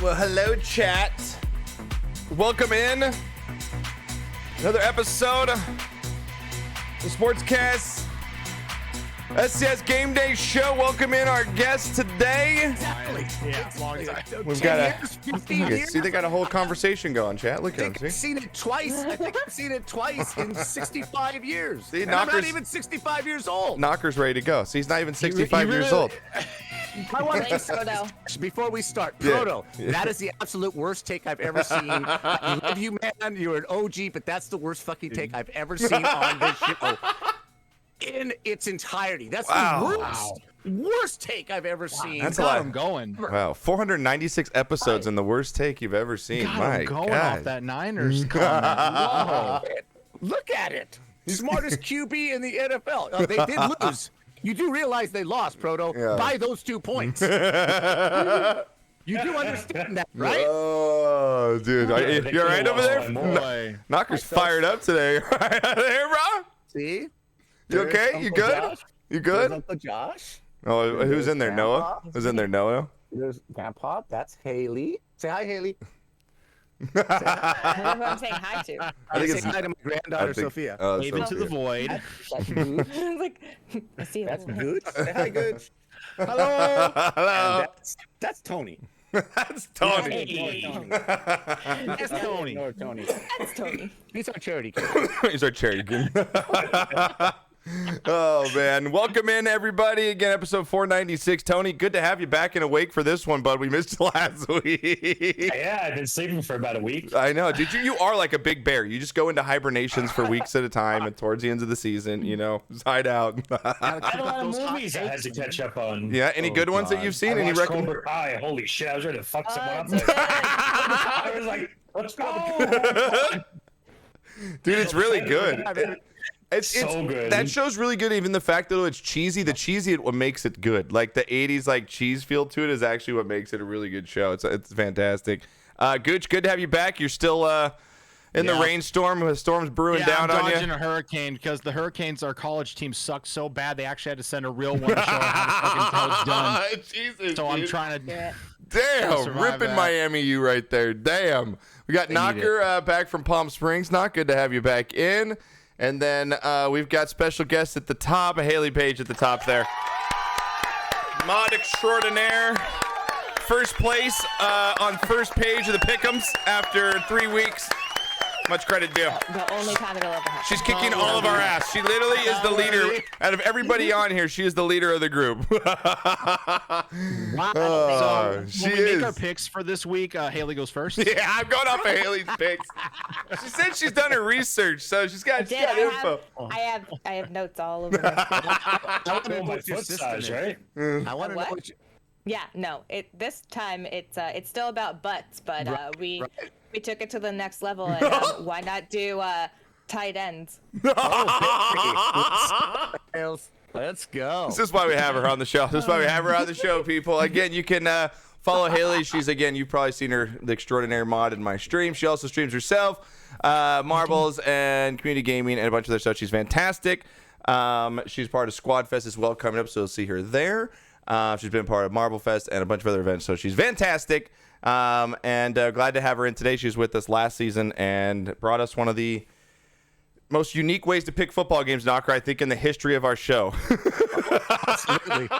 Well, hello, chat. Welcome in. Another episode of the Sportscast SCS Game Day Show. Welcome in our guest today. Exactly. Yeah, long time. We've got See, they got a whole conversation going, chat. Look I at think them. I've seen it twice. I think I've seen it twice in 65 years. See, And I'm not Knockers- even 65 years old. Knocker's ready to go. See, he's not even 65 years old. I want Thanks, to Proto. before we start, Yeah. Proto, that is the absolute worst take I've ever seen. I love you, man. You're an OG, but that's the worst fucking take I've ever seen on this show in its entirety. That's Wow. the worst take I've ever seen. That's a Got lot. him going. Wow, 496 episodes and the worst take you've ever seen. Got My him going God. off that Niners comment. Whoa. Look at it. Smartest QB in the NFL. They did lose. You do realize they lost, Proto, Yeah. by those 2 points. You do understand that, right? Oh, dude. You all right over there? Boy. Knocker's fired up today. Right out there, bro? See? You okay? You good? You good? Uncle Josh. Oh, who's in there? Noah? Grandpa. Who's in there? Noah? There's Grandpa. That's Haley. Say hi, Haley. Who I'm saying hi to. I think Say it's hi to my granddaughter, Sophia. Wave into the void. That's Gooch. Like, I see That's that. Gooch. Say hi, Gooch. Hello. Hello. That's Tony. That's Tony. That's Tony. Ignore Tony. That's Tony. He's our charity kid. He's our charity king. Oh, man. Welcome in, everybody. Again, episode 496. Tony, good to have you back and awake for this one, bud. We missed you last week. Yeah, I've been sleeping for about a week. I know. Did you are like a big bear. You just go into hibernations for weeks at a time, and towards the end of the season, just hide out. I had a lot of movies I had to catch up on. Yeah, any good ones that God. you've seen? I Any watched recommend? Cobra Kai. Holy shit, I was ready to fuck someone up there. Good. I was like, let's go. Dude, it's really good. It's So good. That show's really good. Even the fact that it's cheesy, the cheesy what makes it good. Like the 80s like cheese feel to it is actually what makes it a really good show. It's fantastic. Gooch, good to have you back. You're still in the rainstorm. The storm's brewing down I'm on dodging you. a hurricane because the Hurricanes, our college team, sucked so bad they actually had to send a real one to show how to fucking it's done. Jesus, So I'm dude. trying to. Yeah. Damn, survive ripping that. Miami you right there. Damn. We got need Knocker back from Palm Springs. Not good to have you back in. And then we've got special guests at the top. Haley Page at the top there. Mod extraordinaire. First place on first page of the Pick'ems after 3 weeks. Much credit due. The only time it'll ever happen. She's kicking all of our ass. She literally is the leader. Out of everybody on here, she is the leader of the group. Wow. Oh, So she when we make is. our picks for this week, Haley goes first. Yeah, I'm going off of Haley's picks. She said she's done her research, so she's got info. I have notes all over. my screen. I want to Oh, know my what your foot system size, is. right? I want to know What? what you, Yeah, no. This time it's still about butts, but we took it to the next level, and why not do tight ends? Let's go. This is why we have her on the show. This is why we have her on the show, people. Again, you can follow Haley. She's, again, you've probably seen her, the extraordinary mod in my stream. She also streams herself, marbles and community gaming and a bunch of other stuff. She's fantastic. She's part of Squad Fest as well coming up, so you'll see her there. She's been part of Marble Fest and a bunch of other events, so she's fantastic. And glad to have her in today. She was with us last season and brought us one of the most unique ways to pick football games, Knocker, I think, in the history of our show.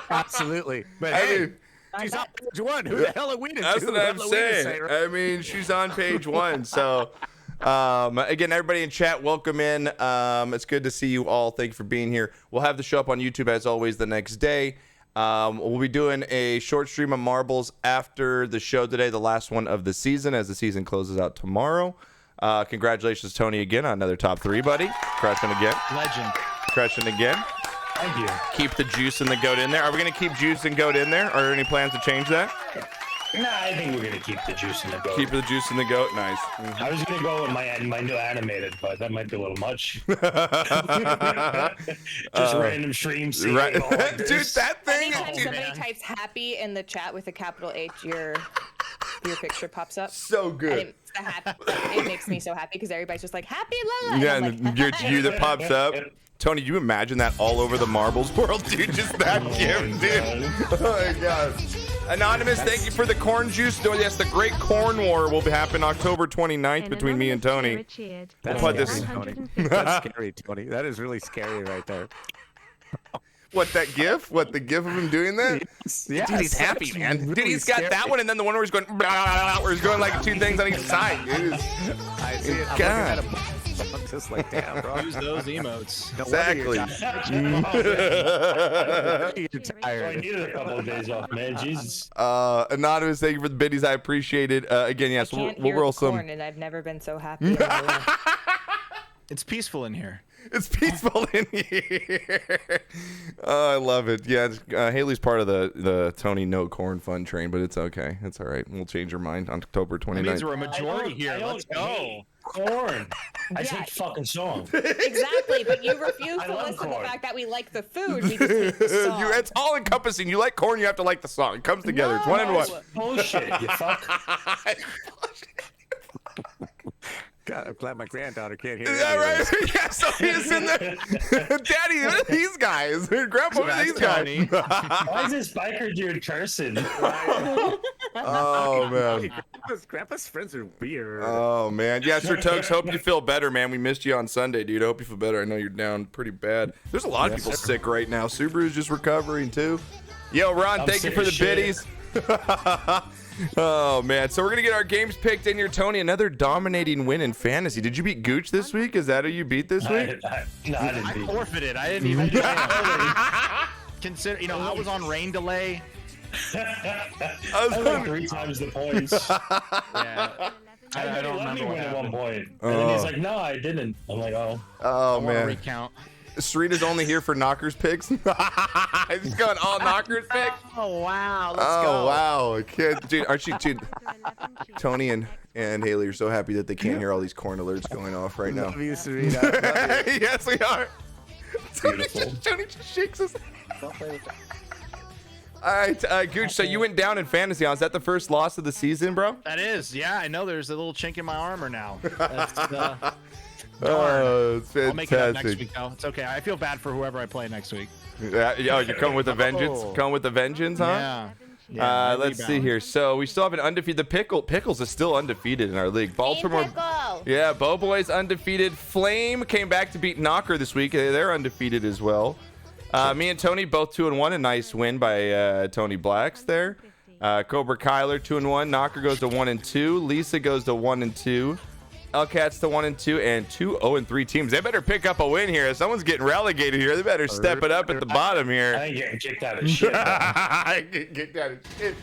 Absolutely. But I hey, mean, she's on page one. Who the hell are we to that's do? what I'm Who the hell are we to saying. say, right? I mean, she's on page one. So, again, everybody in chat, welcome in. It's good to see you all. Thank you for being here. We'll have the show up on YouTube, as always, the next day. We'll be doing a short stream of marbles after the show today, the last one of the season, as the season closes out tomorrow. Congratulations, Tony, again on another top 3, buddy. Crushing again. Legend. Crushing again. Thank you. Keep the juice and the goat in there. Are we going to keep juice and goat in there? Are there any plans to change that? Nah, I think we're gonna keep the juice in the goat. Keep the juice and the goat. Nice. I was gonna go with my new animated, but that might be a little much. Just random streams. Right. All like Dude, this. that thing. Anytime Dude, somebody types happy in the chat with a capital H, your picture pops up. so good. And it makes me so happy because everybody's just like happy la la. Yeah, I'm and like, you that pops up. Tony, you imagine that all over the marbles world, dude? Just that gift, dude. Oh my god. Anonymous, thank you for the corn juice. No, yes, the Great Corn War will happen October 29th between me and Tony. That's put this- scary, Tony. That's scary, Tony. That is really scary right there. What, that gif? What, the gif of him doing that? Yeah, Dude, he's happy, man. Dude, he's got that one, and then the one where he's going, where he's going like two things on each side. Dude, I see it. I'm God. looking at I'm just like, damn, bro. Use those emotes. No wonder Exactly. you're I tired. needed a couple of days off, man. Jesus. Anonymous, thank you for the biddies. I appreciate it. Again, yes, we'll Can't hear roll corn, some. and I've never been so happy in my life. It's peaceful in here. It's peaceful in here. Oh, I love it. Yeah, Haley's part of the Tony No Corn Fun train, but it's okay. It's all right. We'll change her mind on October That means 29th. we're a majority here. I don't Let's go. hate corn. I Yeah. hate fucking song. Exactly, but you refuse I to love listen to the corn. fact that we like the food. We just hate the song. It's all encompassing. You like corn, you have to like the song. It comes together. It's one and one. Bullshit, you fuck. God, I'm glad my granddaughter can't hear Yeah, any of right. this. Yeah, so he's in there. Daddy, who are these guys? Grandpa, who are these Tony. guys? Why is this biker dude cursing? Oh, man. Grandpa's friends are weird. Oh, man. Yeah, Sir Tugs, hope you feel better, man. We missed you on Sunday, dude. I hope you feel better. I know you're down pretty bad. There's a lot of people sick right now. Subaru's just recovering, too. Yo, Ron, I'm thank you sick for as the shit. biddies. Oh, man. So we're going to get our games picked in here. Tony, another dominating win in fantasy. Did you beat Gooch this week? Is that who you beat this week? No, I didn't I beat. forfeited. I didn't even do it. Consider, I was on rain delay. I was I wondering- won 3 times the points. Yeah. I Let don't me remember what win at one happened. point. And then he's like, no, I didn't. I'm like, oh. Oh, I want to man. recount. Sarita's only here for knockers picks. He's going all knockers picks. Oh, wow. Let's Oh, go. wow. Kid, dude, aren't you, dude? Tony and Haley are so happy that they can't hear all these corn alerts going off right now. Love you, Serena. Love you. Yes, we are. Beautiful. Tony just shakes his head. All right, Gooch, so you went down in fantasy. Is that the first loss of the season, bro? That is, yeah. I know there's a little chink in my armor now. That's, Oh, it's I'll make it up next fantastic. week, though. It's okay. I feel bad for whoever I play next week. Yeah, oh, you're coming with a vengeance? Oh. Coming with a vengeance, huh? Yeah. Yeah, Let's see rebound. here. So we still have an undefeated. The Pickles is still undefeated in our league. Baltimore. Pickle. Yeah, Bo Boy's undefeated. Flame came back to beat Knocker this week. They're undefeated as well. Me and Tony both 2-1. A nice win by Tony Blacks there. Cobra Kyler 2-1. Knocker goes to 1-2. Lisa goes to 1-2. Elcat's to 1-2, and 2 0-3 teams. They better pick up a win here. If someone's getting relegated here, they better step it up at the bottom I here. ain't getting kicked out of shit. Get down and shit. Wait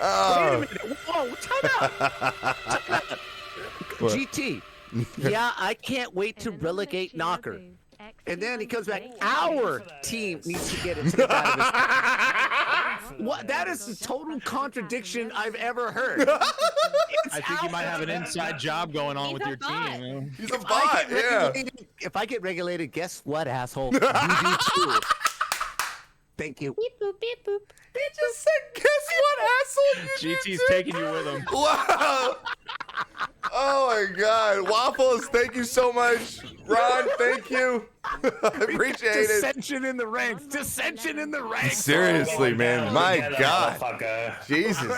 a minute. Whoa, time out. GT. Yeah, I can't wait to relegate Knocker. And then he comes back. Our team needs to get it out of this. What? That is the total contradiction I've ever heard. I think you might have an inside job going on He's with a your bot. team. He's a If I bot, get yeah. regulated- If I get regulated, guess what, asshole? You do too. Thank you. Beep boop beep boop. He just said, guess what, asshole? You GT's did taking you with him. Wow. Oh my God. Waffles, thank you so much. Ron, thank you. I appreciate it. Dissension in the ranks. Dissension in the ranks. Seriously, man. My Together, God. motherfucker. Jesus.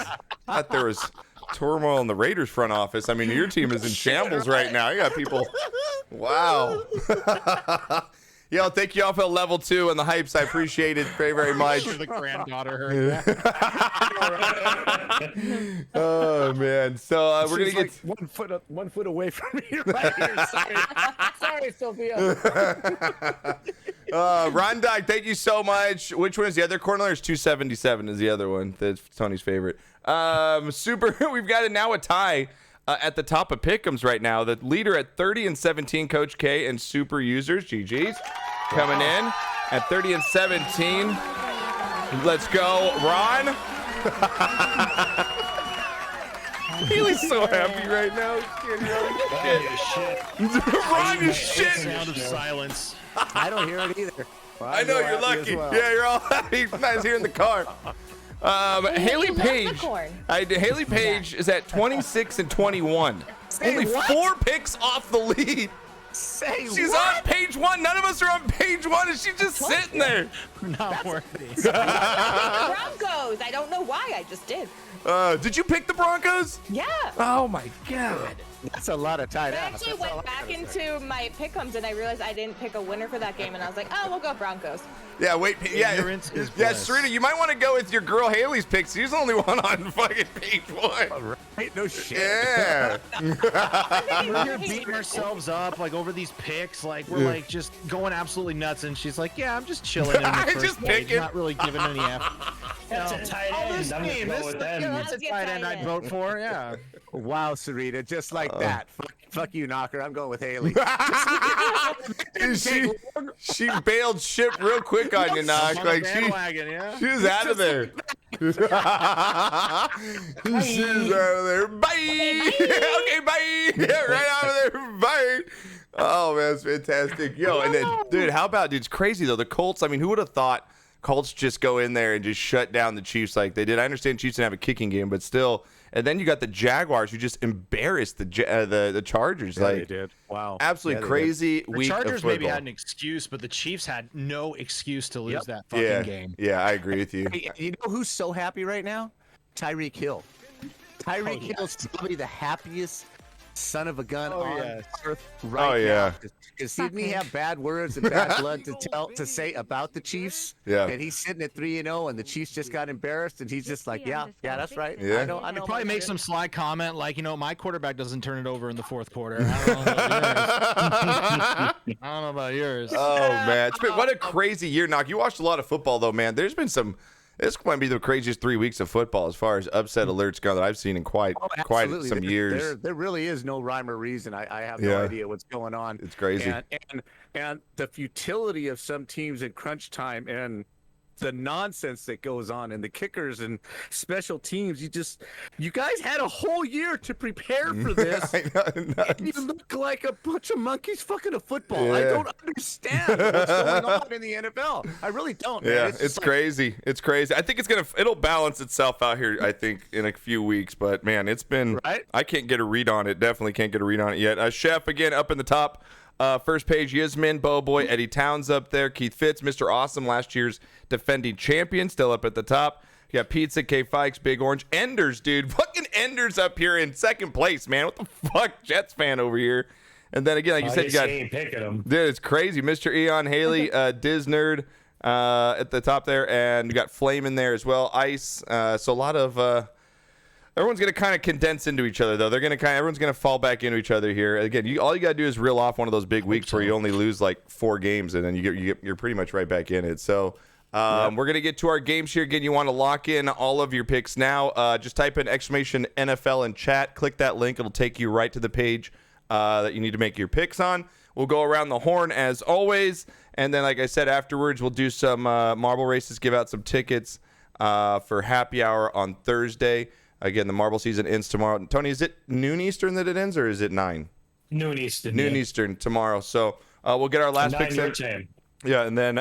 I thought there was turmoil in the Raiders front office. I mean, your team is in shambles right now. You got people. Wow. Yo, thank you all for level 2 and the hypes. I appreciate it very, very much. The granddaughter heard that. Oh, man. So we're going to She's get. like 1 foot away from me right here. Sorry, sorry, Sophia. Ron Dyke, thank you so much. Which one is the other corner? There's 277 is the other one. That's Tony's favorite. Super. We've got now a tie at the top of Pick'ems right now. The leader at 30-17, Coach K and Super Users, GG's, coming in at 30-17. Let's go, Ron. He's so happy right now. He can't hear all this shit. Ron is shit. Sound of silence. I don't hear it either. I know, you're lucky. Yeah, you're all happy. Nice here in the car. Haley loves the Page. corn. Haley Page is at 26-21. Only what? 4 picks off the lead. Say She's what? on page 1. None of us are on page 1, and she's just sitting there. Not worthy. Broncos. I don't know why. I just did. Did you pick the Broncos? Yeah. Oh my God. That's a lot of tight I ends. actually went back into my pick'ems and I realized I didn't pick a winner for that game, and I was like, oh, we'll go Broncos. Yeah, wait. Yeah, Ignorance is yeah, bliss. Serena, you might want to go with your girl Haley's picks. She's the only one on fucking page 1. Right? No shit. Yeah. We're beating ourselves up like over these picks, like we're like just going absolutely nuts, and she's like, "Yeah, I'm just chilling in the I first just page, picking. not really giving any effort." That's a tight end. I'm gonna go with them. That's a Let's get tight end tight I'd end. vote for. Yeah. Wow, Sarita, just like that. Fuck you, Knocker. I'm going with Haley. she bailed ship real quick on you, Knock. On Like the bandwagon, yeah. she was out of there. She's out of there. Bye. Okay, bye. Yeah, right out of there. Bye. Oh man, it's fantastic. Yo, and then, dude, how about, dude? It's crazy though. The Colts. I mean, who would have thought Colts just go in there and just shut down the Chiefs like they did? I understand Chiefs didn't have a kicking game, but still. And then you got the Jaguars who just embarrassed the Chargers. Yeah, like they did. Wow. absolutely Yeah, they crazy The week Chargers of football. maybe had an excuse, but the Chiefs had no excuse to lose Yep. that fucking yeah, game. yeah, I agree with you. Hey, you know who's so happy right now? Tyreek Hill. Tyreek yeah. Hill's probably the happiest son of a gun Oh, on yes. earth right Oh, yeah. now. Because he didn't have bad words and bad blood to say about the Chiefs. Yeah. And he's sitting at 3-0, and the Chiefs just got embarrassed, and he's just like, yeah, that's right. Yeah. I know. He probably my make shit." some sly comment like, my quarterback doesn't turn it over in the fourth quarter. I don't know about yours. I don't know about yours. Oh man, it's been what a crazy year, Knock. You watched a lot of football though, man. There's been some. This might be the craziest 3 weeks of football as far as upset alerts go that I've seen in quite Absolutely. some years. There really is no rhyme or reason. I have Yeah. no idea what's going on. It's crazy. And the futility of some teams in crunch time and the nonsense that goes on and the kickers and special teams. You guys had a whole year to prepare for this. I know, And you look like a bunch of monkeys fucking a football. I Yeah. don't understand what's going on in the NFL. I really don't. Man. Yeah, just it's like- crazy. It's crazy. I think it'll balance itself out here. I think in a few weeks. But man, it's been. Right? I can't get a read on it. Definitely can't get a read on it yet. Chef again up in the top. First page, Yasmin, Bo Boy, Eddie Towns up there. Keith Fitz, Mr. Awesome, last year's defending champion, still up at the top. You got Pizza, K Fikes, Big Orange, Enders, dude. Fucking Enders up here in second place, man. What the fuck? Jets fan over here. And then again, like you said, you got. ain't picking them. Dude, it's crazy. Mr. Eon, Haley, Diz Nerd at the top there. And you got Flame in there as well. Ice. So a lot of. Everyone's going to kind of condense into each other, though. Everyone's going to fall back into each other here. Again, all you got to do is reel off one of those big weeks where you only lose like 4 games, and then you're pretty much right back in it. So we're going to get to our games here. Again, you want to lock in all of your picks now. Just type in exclamation NFL in chat. Click that link. It'll take you right to the page that you need to make your picks on. We'll go around the horn as always. And then, like I said, afterwards, we'll do some marble races, give out some tickets for happy hour on Thursday. Again, the marble season ends tomorrow. Tony, is it noon Eastern that it ends, or is it 9? Noon Eastern. Noon Eastern tomorrow. So we'll get our last 9 picks your in. time. Yeah, and then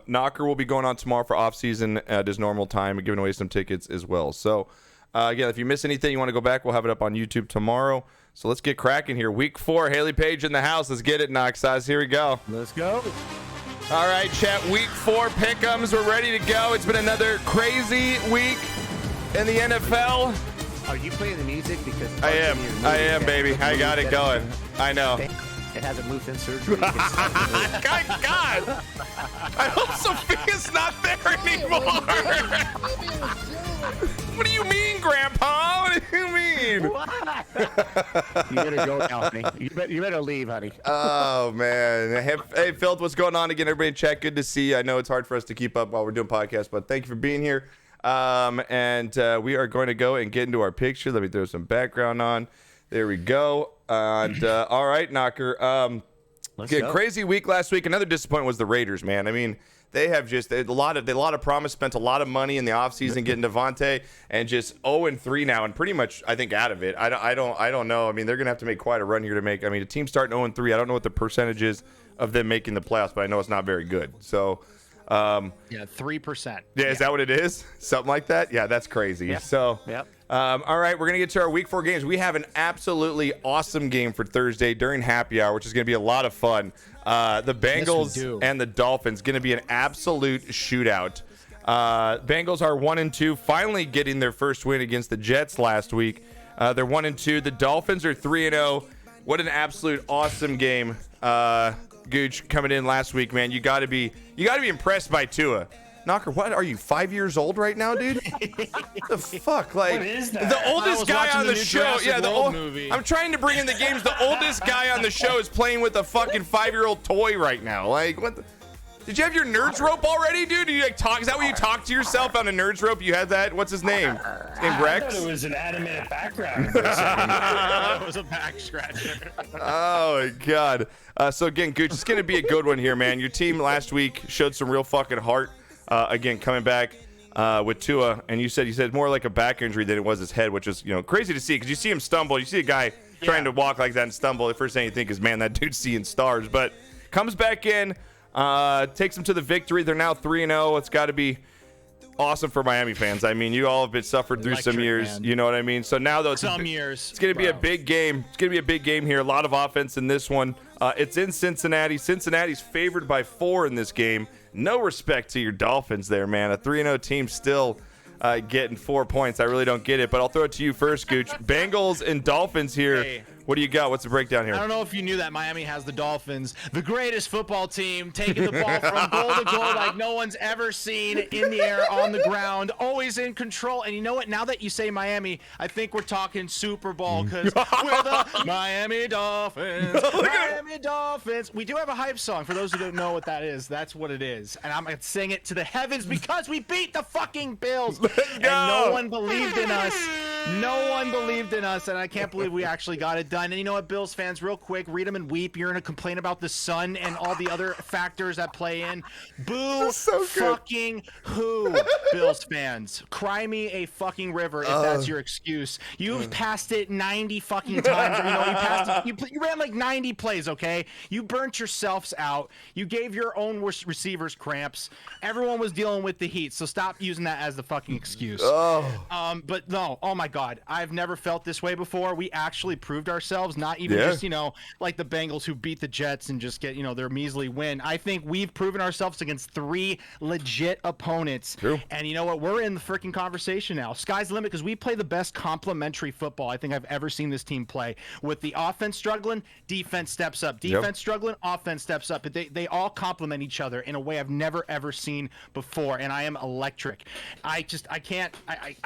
Knocker will be going on tomorrow for off-season at his normal time and giving away some tickets as well. So, again, if you miss anything, you want to go back, we'll have it up on YouTube tomorrow. So let's get cracking here. Week 4, Haley Page in the house. Let's get it, Knock Size. Here we go. Let's go. All right, chat. Week 4 pick'ems. We're ready to go. It's been another crazy week in the NFL. Are you playing the music? Because I am, baby. I got it going. I know. It hasn't moved in surgery. God, I hope Sophia's not there anymore. What do you mean, Grandpa? What do you mean? You better go now, honey. You better leave, honey. Oh, man. Hey, Phil, what's going on again? Everybody in chat, good to see you. I know it's hard for us to keep up while we're doing podcasts, but thank you for being here. And we are going to go and get into our picture. Let me throw some background on. There we go. And all right, Knocker. Let's Yeah, go. crazy week last week. Another disappointment was the Raiders, man. I mean, they have just a lot of promise, spent a lot of money in the offseason getting Devontae, and just 0-3 now, and pretty much I think out of it. I don't know. I mean, they're gonna have to make quite a run here to make. I mean, a team starting 0-3. I don't know what the percentage is of them making the playoffs, but I know it's not very good. So. Yeah, 3%. Yeah, is that what it is? Something like that? Yeah, that's crazy. Yeah. So, Yep. All right, we're going to get to our week 4 games. We have an absolutely awesome game for Thursday during happy hour, which is going to be a lot of fun. The Bengals and the Dolphins, going to be an absolute shootout. Bengals are 1-2, finally getting their first win against the Jets last week. They're 1-2. The Dolphins are 3-0. What an absolute awesome game. Gooch coming in last week, man. You got to be impressed by Tua. Knocker, what are you, 5 years old right now, dude? What the fuck? Like, What is that? the oldest guy on the show. Jurassic Yeah, World movie. I'm trying to bring in the games. The oldest guy on the show is playing with a fucking 5-year-old toy right now. Like, what the? Did you have your nerds rope already, dude? Do you like talk? Is that what you talk to yourself on a nerds rope? You had that? What's his name? His name I Rex? thought it was an animated background. It was a back scratcher. Oh my god. So again, Gooch, it's gonna be a good one here, man. Your team last week showed some real fucking heart. Again, coming back with Tua, and you said more like a back injury than it was his head, which is crazy to see because you see him stumble. You see a guy trying to walk like that and stumble. The first thing you think is, man, that dude's seeing stars. But comes back in, takes them to the victory. They're now 3-0. It's got to be awesome for Miami fans. I mean, you all have been suffered through some years. Man. You know what I mean? So now, though, it's going to be a big game. It's going to be a big game here. A lot of offense in this one. It's in Cincinnati. Cincinnati's favored by 4 in this game. No respect to your Dolphins there, man. A 3-0 team still getting 4 points. I really don't get it, but I'll throw it to you first, Gooch. Bengals and Dolphins here. Hey. What do you got? What's the breakdown here? I don't know if you knew that Miami has the Dolphins, the greatest football team, taking the ball from goal to goal like no one's ever seen, in the air, on the ground, always in control. And you know what? Now that you say Miami, I think we're talking Super Bowl because we're the Miami Dolphins. Miami Dolphins. We do have a hype song. For those who don't know what that is, that's what it is. And I'm going to sing it to the heavens because we beat the fucking Bills. And no one believed in us. No one believed in us, and I can't believe we actually got it done. And you know what, Bills fans, real quick, read them and weep. You're going to complain about the sun and all the other factors that play in. Boo fucking who, Bills fans. Cry me a fucking river if that's your excuse. You've passed it 90 fucking times. Or, you passed it. You ran like 90 plays, okay? You burnt yourselves out. You gave your own receivers cramps. Everyone was dealing with the heat, so stop using that as the fucking excuse. But no, oh my God, I've never felt this way before. We actually proved ourselves, not even just, like the Bengals who beat the Jets and just get, their measly win. I think we've proven ourselves against 3 legit opponents. True. And you know what? We're in the freaking conversation now. Sky's the limit because we play the best complementary football I think I've ever seen this team play. With the offense struggling, defense steps up. Defense struggling, offense steps up. But they all complement each other in a way I've never, ever seen before. And I am electric. I can't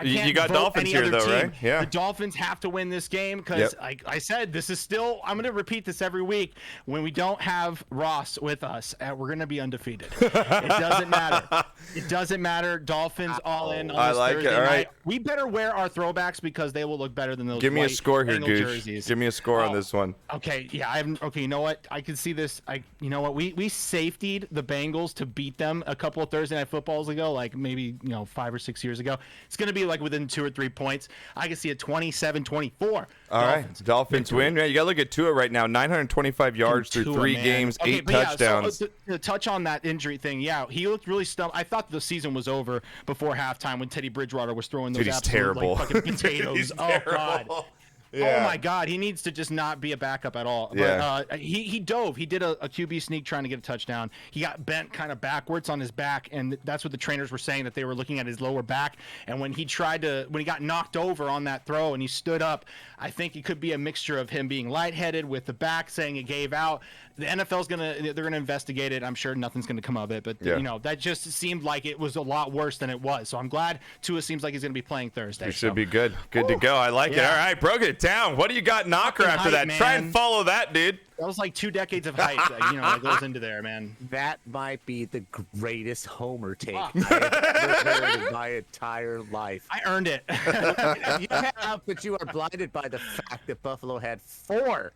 You got vote Dolphins any here, other though, team. right? Yeah. The Dolphins have to win this game because, like I said, this is still, I'm going to repeat this every week. When we don't have Ross with us, we're going to be undefeated. It doesn't matter. It doesn't matter. Dolphins all in on this Thursday All right. night. We better wear our throwbacks because they will look better than those Give me a white score here, Bengal Gooch. jerseys. Give me a score on this one. Okay, yeah, okay, you know what? I can see this. You know what? We safetied the Bengals to beat them a couple of Thursday Night Footballs ago, like maybe, 5 or 6 years ago. It's going to be like within 2 or 3 points. I can see a 27-24. All right, Dolphins win. Yeah, you got to look at Tua right now. 925 yards through 3 games, 8 touchdowns. To touch on that injury thing, yeah, he looked really stumped. I thought the season was over before halftime when Teddy Bridgewater was throwing those absolute like, fucking potatoes. He's oh terrible. God. Yeah. Oh my God, he needs to just not be a backup at all. Yeah. But he dove. He did a QB sneak trying to get a touchdown. He got bent kind of backwards on his back, and that's what the trainers were saying, that they were looking at his lower back. And when he got knocked over on that throw and he stood up, I think it could be a mixture of him being lightheaded with the back saying it gave out. The NFL's they're gonna investigate it. I'm sure nothing's gonna come of it, but that just seemed like it was a lot worse than it was. So I'm glad Tua seems like he's gonna be playing Thursday. You should be good. Good to go. I like it. All right, broke it down. What do you got, Knocker, Fucking after hype, that? man. Try and follow that, dude. That was like 2 decades of hype that goes into there, man. That might be the greatest homer take I have ever heard in my entire life. I earned it. You have, but you are blinded by the fact that Buffalo had 4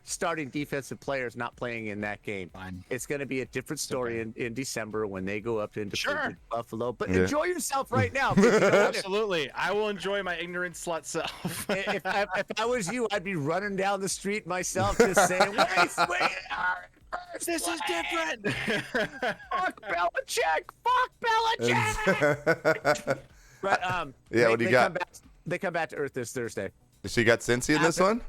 starting defensive players not playing in that game. Fine. It's going to be a different story in December when they go up into Buffalo. But Yeah. enjoy yourself right now. Absolutely. I will enjoy my ignorant slut self. if I was you, I'd be running down the street myself just saying, wait, This is different. fuck Belichick. Fuck Belichick. But Yeah, what do you got? They come back to earth this Thursday. So you got Cincy in this one?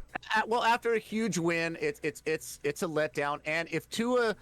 Well, after a huge win, it's a letdown. And if Tua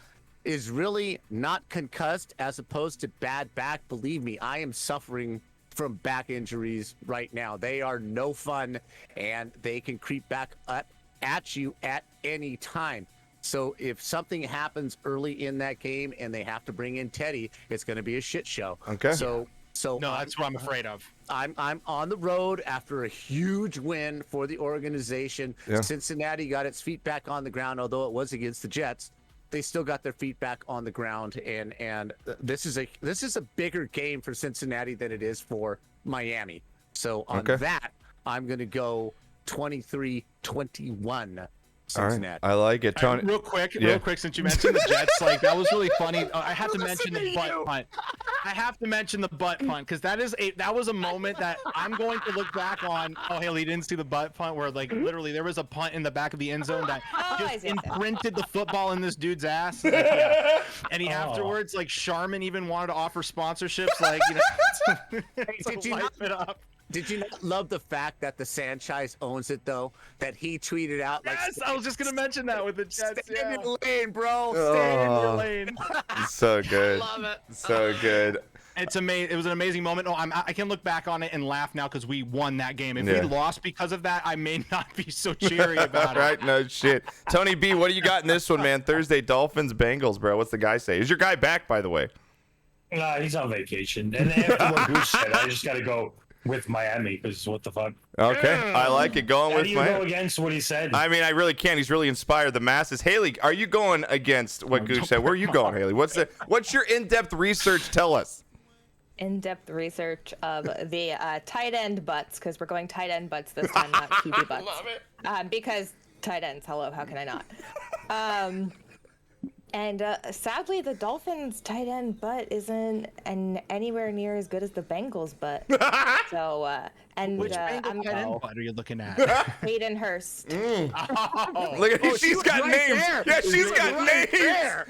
is really not concussed as opposed to bad back, believe me, I am suffering from back injuries right now. They are no fun, and they can creep back up at you at any time. So if something happens early in that game and they have to bring in Teddy, it's going to be a shit show. Okay. So No, that's what I'm afraid of. I'm on the road after a huge win for the organization. Yeah. Cincinnati got its feet back on the ground, although it was against the Jets. They still got their feet back on the ground, and this is a bigger game for Cincinnati than it is for Miami. So on that, I'm going to go 23-21. Cincinnati. All right. I like it, Tony. Real quick, since you mentioned the Jets, like that was really funny. I have to mention the butt punt. I have to mention the butt punt because that was a moment that I'm going to look back on. Oh, Haley, you didn't see the butt punt where like literally there was a punt in the back of the end zone that just imprinted the football in this dude's ass. Like, yeah. And he afterwards, like Charmin even wanted to offer sponsorships, like to wipe it up. Did you not love the fact that the franchise owns it, though? That he tweeted out like, yes, I was just going to mention that with the Jets. Stay in your lane, bro. Stay in your lane. So good. I love it. So good. It's amazing. It was an amazing moment. Oh, I can look back on it and laugh now because we won that game. If we lost because of that, I may not be so cheery about it. Right? No shit. Tony B, what do you got in this one, man? Thursday, Dolphins, Bengals, bro. What's the guy say? Is your guy back, by the way? He's on vacation. And after what Goose said, I just got to go with Miami because what the fuck? Okay, I like it. Going with Miami. How do you Miami. go against what he said? I mean, I really can't. He's really inspired the masses. Haley, are you going against what Gooch said? Where are you going, Haley? What's your in-depth research? Tell us. In-depth research of the tight end butts, because we're going tight end butts this time, not QB butts. Love it. Because tight ends, hello, how can I not? And sadly, the Dolphins' tight end butt isn't anywhere near as good as the Bengals' butt. So, Which Bengal tight end butt are you looking at? Hayden Hurst. Oh. Look at she's got names. there. Yeah, she's got names. There.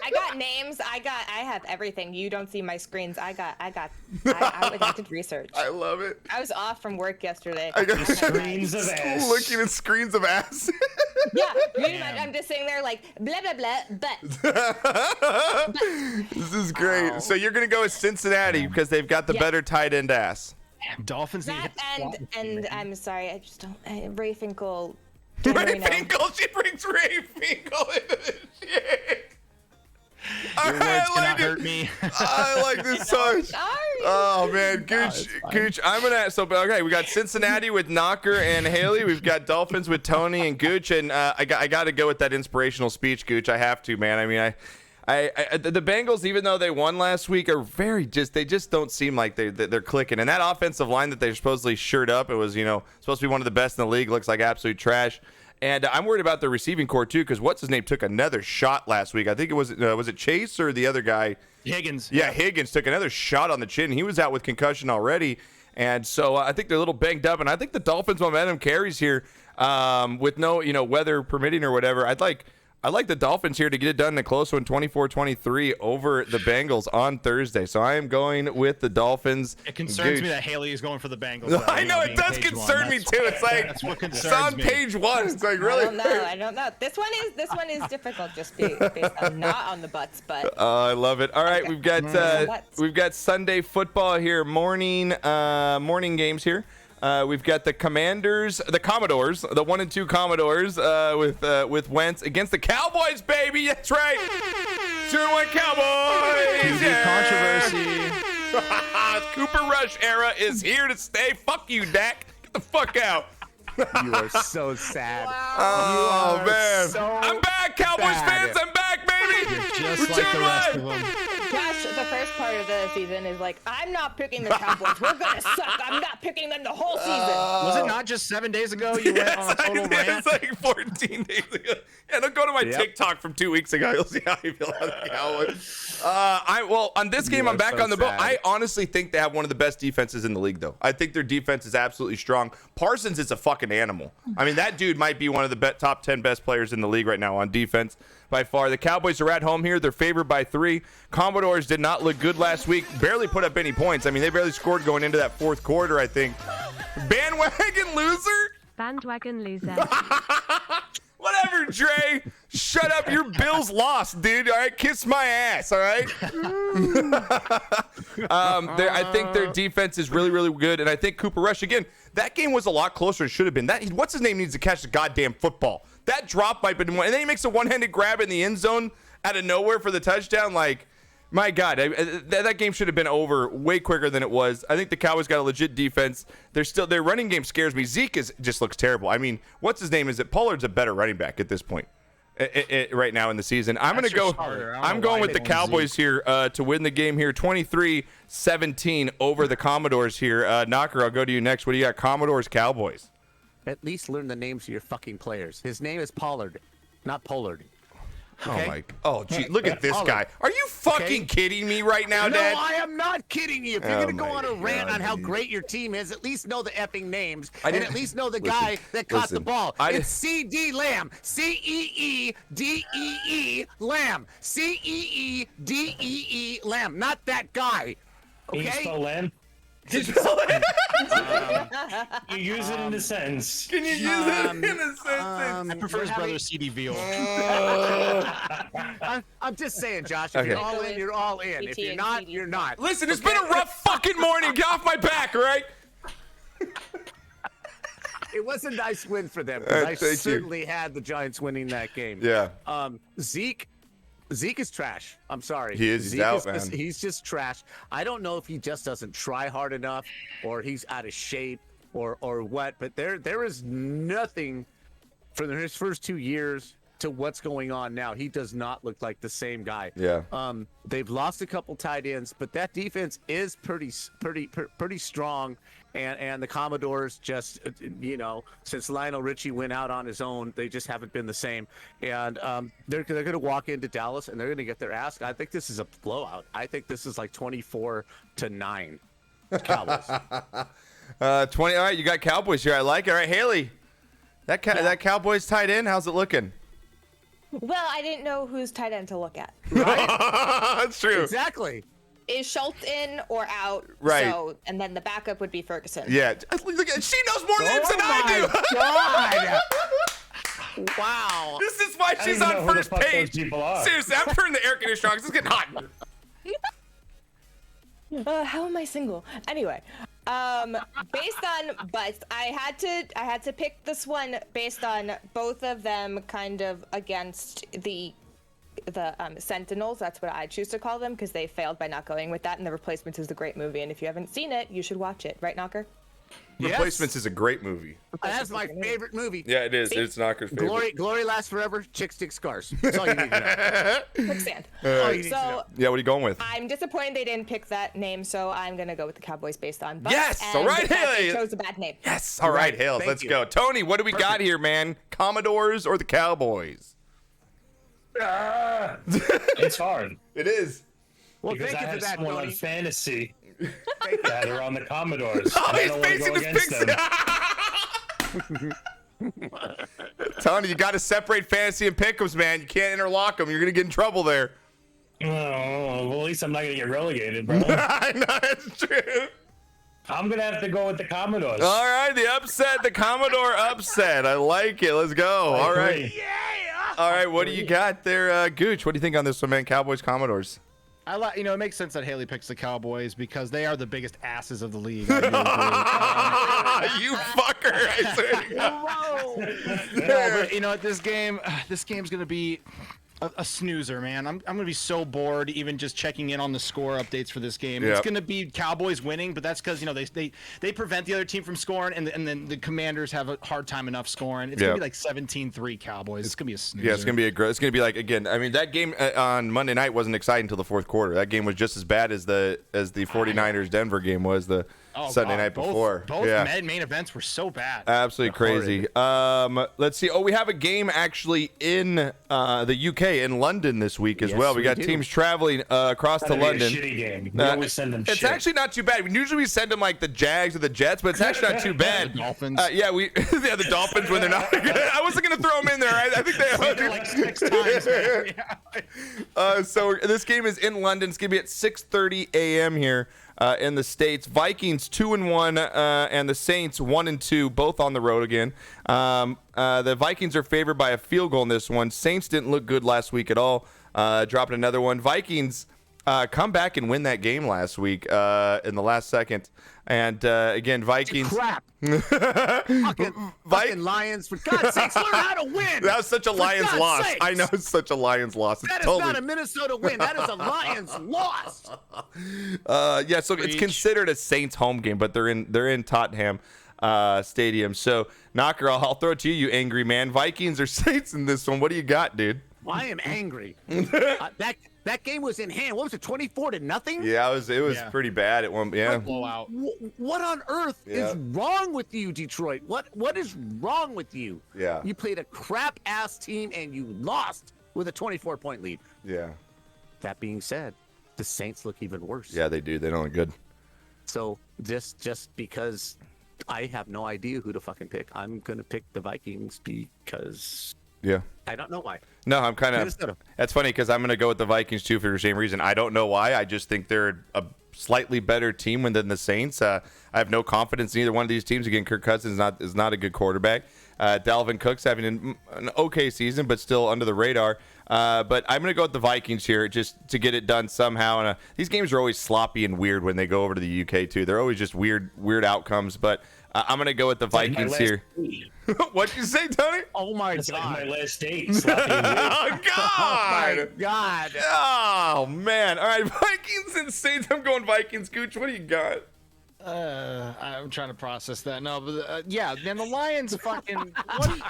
I got names. I have everything. You don't see my screens. I did research. I love it. I was off from work yesterday. I got Screens of ass. looking at screens of ass. Yeah, pretty much. I'm just sitting there like blah blah blah. But This is great. So you're gonna go with Cincinnati because they've got the better tight end ass. Dolphins need that to hit the and I'm sorry, I just don't. Ray Finkel. Ray Finkel, she brings Ray Finkel into this shit. Your words cannot hurt me. I like this so much. Sorry. Oh man, Gooch, I'm gonna. So okay, we got Cincinnati with Knocker and Haley. We've got Dolphins with Tony and Gooch, and I got to go with that inspirational speech, Gooch. I have to, man. I mean, the Bengals, even though they won last week, are they just don't seem like they're clicking. And that offensive line that they're supposedly shored up, it was supposed to be one of the best in the league, looks like absolute trash. And I'm worried about the receiving core too, because what's his name took another shot last week. I think it was it Chase or the other guy? Higgins. Yeah, Higgins took another shot on the chin. He was out with concussion already, and so I think they're a little banged up. And I think the Dolphins' momentum carries here, with no weather permitting or whatever. I like the Dolphins here to get it done in a close one, 24-23 over the Bengals on Thursday. So I am going with the Dolphins. It concerns me that Haley is going for the Bengals. Though, I know, it does concern me too. It's like that's what concerns it's on me. page one. It's like really. I don't know. This one is difficult just based on not on the butts, but. I love it. All right, Okay. we've got Sunday football here, morning games here. We've got the Commodores, the 1-2 Commodores, with Wentz against the Cowboys, baby. That's right. 2-1 Cowboys. Controversy. Cooper Rush era is here to stay. Fuck you, Dak. Get the fuck out. You are so sad. Oh man, I'm back, Cowboys fans. I'm back, baby. Just like the rest of them. Josh, the first part of the season is like, I'm not picking the Cowboys. We're gonna suck. I'm not picking them the whole season. Was it not just 7 days ago you went on a total rant? It's like 14 days ago. Yeah, don't go to my TikTok from 2 weeks ago. You'll see how I feel about the Cowboys. On this game, I'm back on the boat. I honestly think they have one of the best defenses in the league, though. I think their defense is absolutely strong. Parsons is a fucking animal. I mean, that dude might be one of the top 10 best players in the league right now on defense. by far. The Cowboys are at home here. They're favored by 3. Commodores did not look good last week. Barely put up any points. I mean, they barely scored going into that fourth quarter, I think. Bandwagon loser? Bandwagon loser. Whatever, Dre. Shut up. Your Bills lost, dude. All right, kiss my ass. All right. I think their defense is really, really good, and I think Cooper Rush again. That game was a lot closer than it should have been. What's his name needs to catch the goddamn football. That drop might have been one, and then he makes a one-handed grab in the end zone out of nowhere for the touchdown. Like, my God, that game should have been over way quicker than it was. I think the Cowboys got a legit defense. Their running game scares me. Zeke just looks terrible. I mean, what's his name? Is it Pollard's a better running back at this point right now in the season? I'm going to go. I'm going with the Cowboys here to win the game here, 23-17 over the Commodores here. Knocker, I'll go to you next. What do you got? Commodores, Cowboys. At least learn the names of your fucking players. His name is Pollard, not Pollard. Okay? Gee, look at this guy. Are you fucking kidding me right now, Dad? No, I am not kidding you. If you're going to go on a rant on how great your team is, at least know the effing names and at least know the guy that caught the ball. It's C.D. Lamb. C-E-E-D-E-E Lamb. C-E-E-D-E-E Lamb. Not that guy. Can you Okay? spell Lamb? You use it in a sentence. Can you use it in a sentence? I prefer his brother CD Veal. I'm just saying, Josh. If you're all in, you're all in. If you're not, you're not. Listen, it's been a rough fucking morning. Get off my back, all right? It was a nice win for them because I Thank certainly had the Giants winning that game. Yeah. Zeke is trash. I'm sorry. He is. He's out, man. He's just trash. I don't know if he just doesn't try hard enough or he's out of shape or what, but there is nothing from his first 2 years to what's going on now. He does not look like the same guy. Yeah. They've lost a couple tight ends, but that defense is pretty strong. And the Commodores just, since Lionel Richie went out on his own, they just haven't been the same. And they're going to walk into Dallas and they're going to get their ass. I think this is a blowout. I think this is like 24-9. Cowboys. 20. All right, you got Cowboys here. I like it. All right, Haley, that Cowboys tight end, how's it looking? Well, I didn't know whose tight end to look at. That's true. Exactly. Is Schultz in or out? Right. So, and then the backup would be Ferguson. Yeah. Look, she knows more names than I do. God. Wow. This is why she's I don't on even know who the first fuck those page. people are. Seriously, I'm turning the air conditioner on 'cause it's getting hot. How am I single? Anyway, based on butts, I had to pick this one based on both of them kind of against the Sentinels. That's what I choose to call them because they failed by not going with that. And The Replacements is a great movie, and if you haven't seen it, you should watch it. Right, Knocker? Replacements is a great movie. That's my favorite movie. Yeah, it is. It's Knocker's favorite. Glory lasts forever. Chick stick scars. That's all you need to know. Quicksand. All you need to know. So Yeah, what are you going with? I'm disappointed they didn't pick that name, so I'm gonna go with the Cowboys based on butts. Yes! And All right, the fact they Haley! chose a bad name. Yes. All right, Hales, thank let's you. go. Tony, what do we got here, man? Commodores or the Cowboys? It's hard. It is. Well, Because thank I you for have that, someone on Tony. fantasy that are on the Commodores. Oh, and I he's don't wanna facing go his against picks. them. Tony, you got to separate fantasy and pick'ems, man. You can't interlock them. You're going to get in trouble there. Oh, well, at least I'm not gonna get relegated, bro. I know, it's true. I'm gonna have to go with the Commodores. All right, the upset, the Commodore upset. I like it. Let's go. All right. All right, what do you got there, Gooch? What do you think on this one, man? Cowboys, Commodores. It makes sense that Haley picks the Cowboys because they are the biggest asses of the league. I do agree. You fucker. I swear to God. No, but this game's gonna be a snoozer, man. I'm gonna be so bored even just checking in on the score updates for this game. Yep. It's gonna be Cowboys winning, but that's because they prevent the other team from scoring, and then the Commanders have a hard time enough scoring. It's gonna be like 17-3 Cowboys. It's gonna be a snoozer. Yeah, it's gonna be like, again. I mean, that game on Monday night wasn't exciting until the fourth quarter. That game was just as bad as the 49ers Denver game was. Oh, Sunday God. night before. Both yeah. main events were so bad. Absolutely crazy. Let's see. Oh, we have a game actually in the UK in London this week as Yes, well. We we got do. teams traveling across to That'd be a London. shitty game. We always send them It's shit. actually not too bad. Usually we send them like the Jags or the Jets, but it's actually not too bad. The Dolphins. Yeah, the Dolphins when they're not. I wasn't gonna throw them in there. I think they. Like 6 times. Man. Yeah. So this game is in London. It's gonna be at 6:30 a.m. here in the States. Vikings 2-1 and the Saints 1-2, both on the road again. The Vikings are favored by a field goal in this one. Saints didn't look good last week at all, dropping another one. Vikings come back and win that game last week in the last second. And again, Vikings. Crap. fucking Lions. For God's sakes, learn how to win. That was such a Lions God's loss. sakes. I know it's such a Lions loss. It's That is totally. not a Minnesota win. That is a Lions loss. Yeah, so it's considered a Saints home game, but they're in Tottenham Stadium. So Knocker, I'll throw it to you, you angry man. Vikings or Saints in this one? What do you got, dude? I am angry. That game was in hand. What was it, 24-0? Yeah, it was pretty bad at one. Yeah, Blowout. What on earth Yeah. is wrong with you, Detroit? What is wrong with you? Yeah. You played a crap ass team and you lost with a 24-point lead. yeah, That being said, the Saints look even worse. yeah. They do. They don't look good. So just because I have no idea who to fucking pick, I'm gonna pick the Vikings because Yeah. I don't know why. No, I'm kind of. Minnesota. That's funny because I'm going to go with the Vikings too for the same reason. I don't know why. I just think they're a slightly better team than the Saints. I have no confidence in either one of these teams. Again, Kirk Cousins is not a good quarterback. Dalvin Cook's having an okay season, but still under the radar. But I'm going to go with the Vikings here just to get it done somehow. And these games are always sloppy and weird when they go over to the UK too. They're always just weird outcomes. But I'm going to go with the Vikings here. What'd you say, Tony? Oh my That's like my god. last date. Sloppy and weird. Oh, Oh God. my god. Oh, man. All right, Vikings and Saints. I'm going Vikings. Gooch, what do you got? I'm trying to process that. No, but yeah, then the Lions fucking. What do you,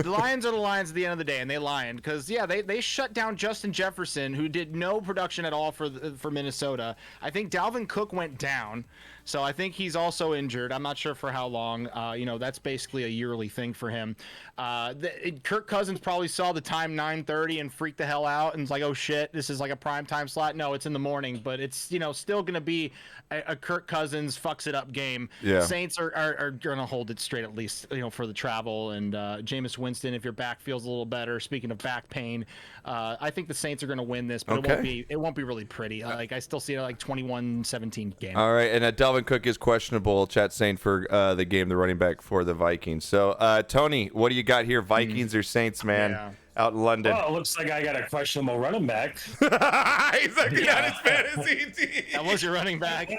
the Lions are the Lions at the end of the day, and they lion because they shut down Justin Jefferson, who did no production at all for Minnesota. I think Dalvin Cook went down, so I think he's also injured. I'm not sure for how long. That's basically a yearly thing for him. Kirk Cousins probably saw the time 9:30 and freaked the hell out and was like, "Oh shit, this is like a prime time slot." No, it's in the morning, but it's still gonna be a Kirk Cousins fucks it up game. Yeah. Saints are gonna hold it straight at least for the travel, and Jameis Winston, if your back feels a little better. Speaking of back pain, I think the Saints are gonna win this, but it won't be really pretty. I still see it like 21-17 game. All right, and Dalvin Cook is questionable, chat saying, for the game, the running back for the Vikings. So, Tony, what do you got here, Vikings or Saints, man, Yeah. out in London? Well, it looks like I got a questionable running back. He's looking at his fantasy team. That was your running back.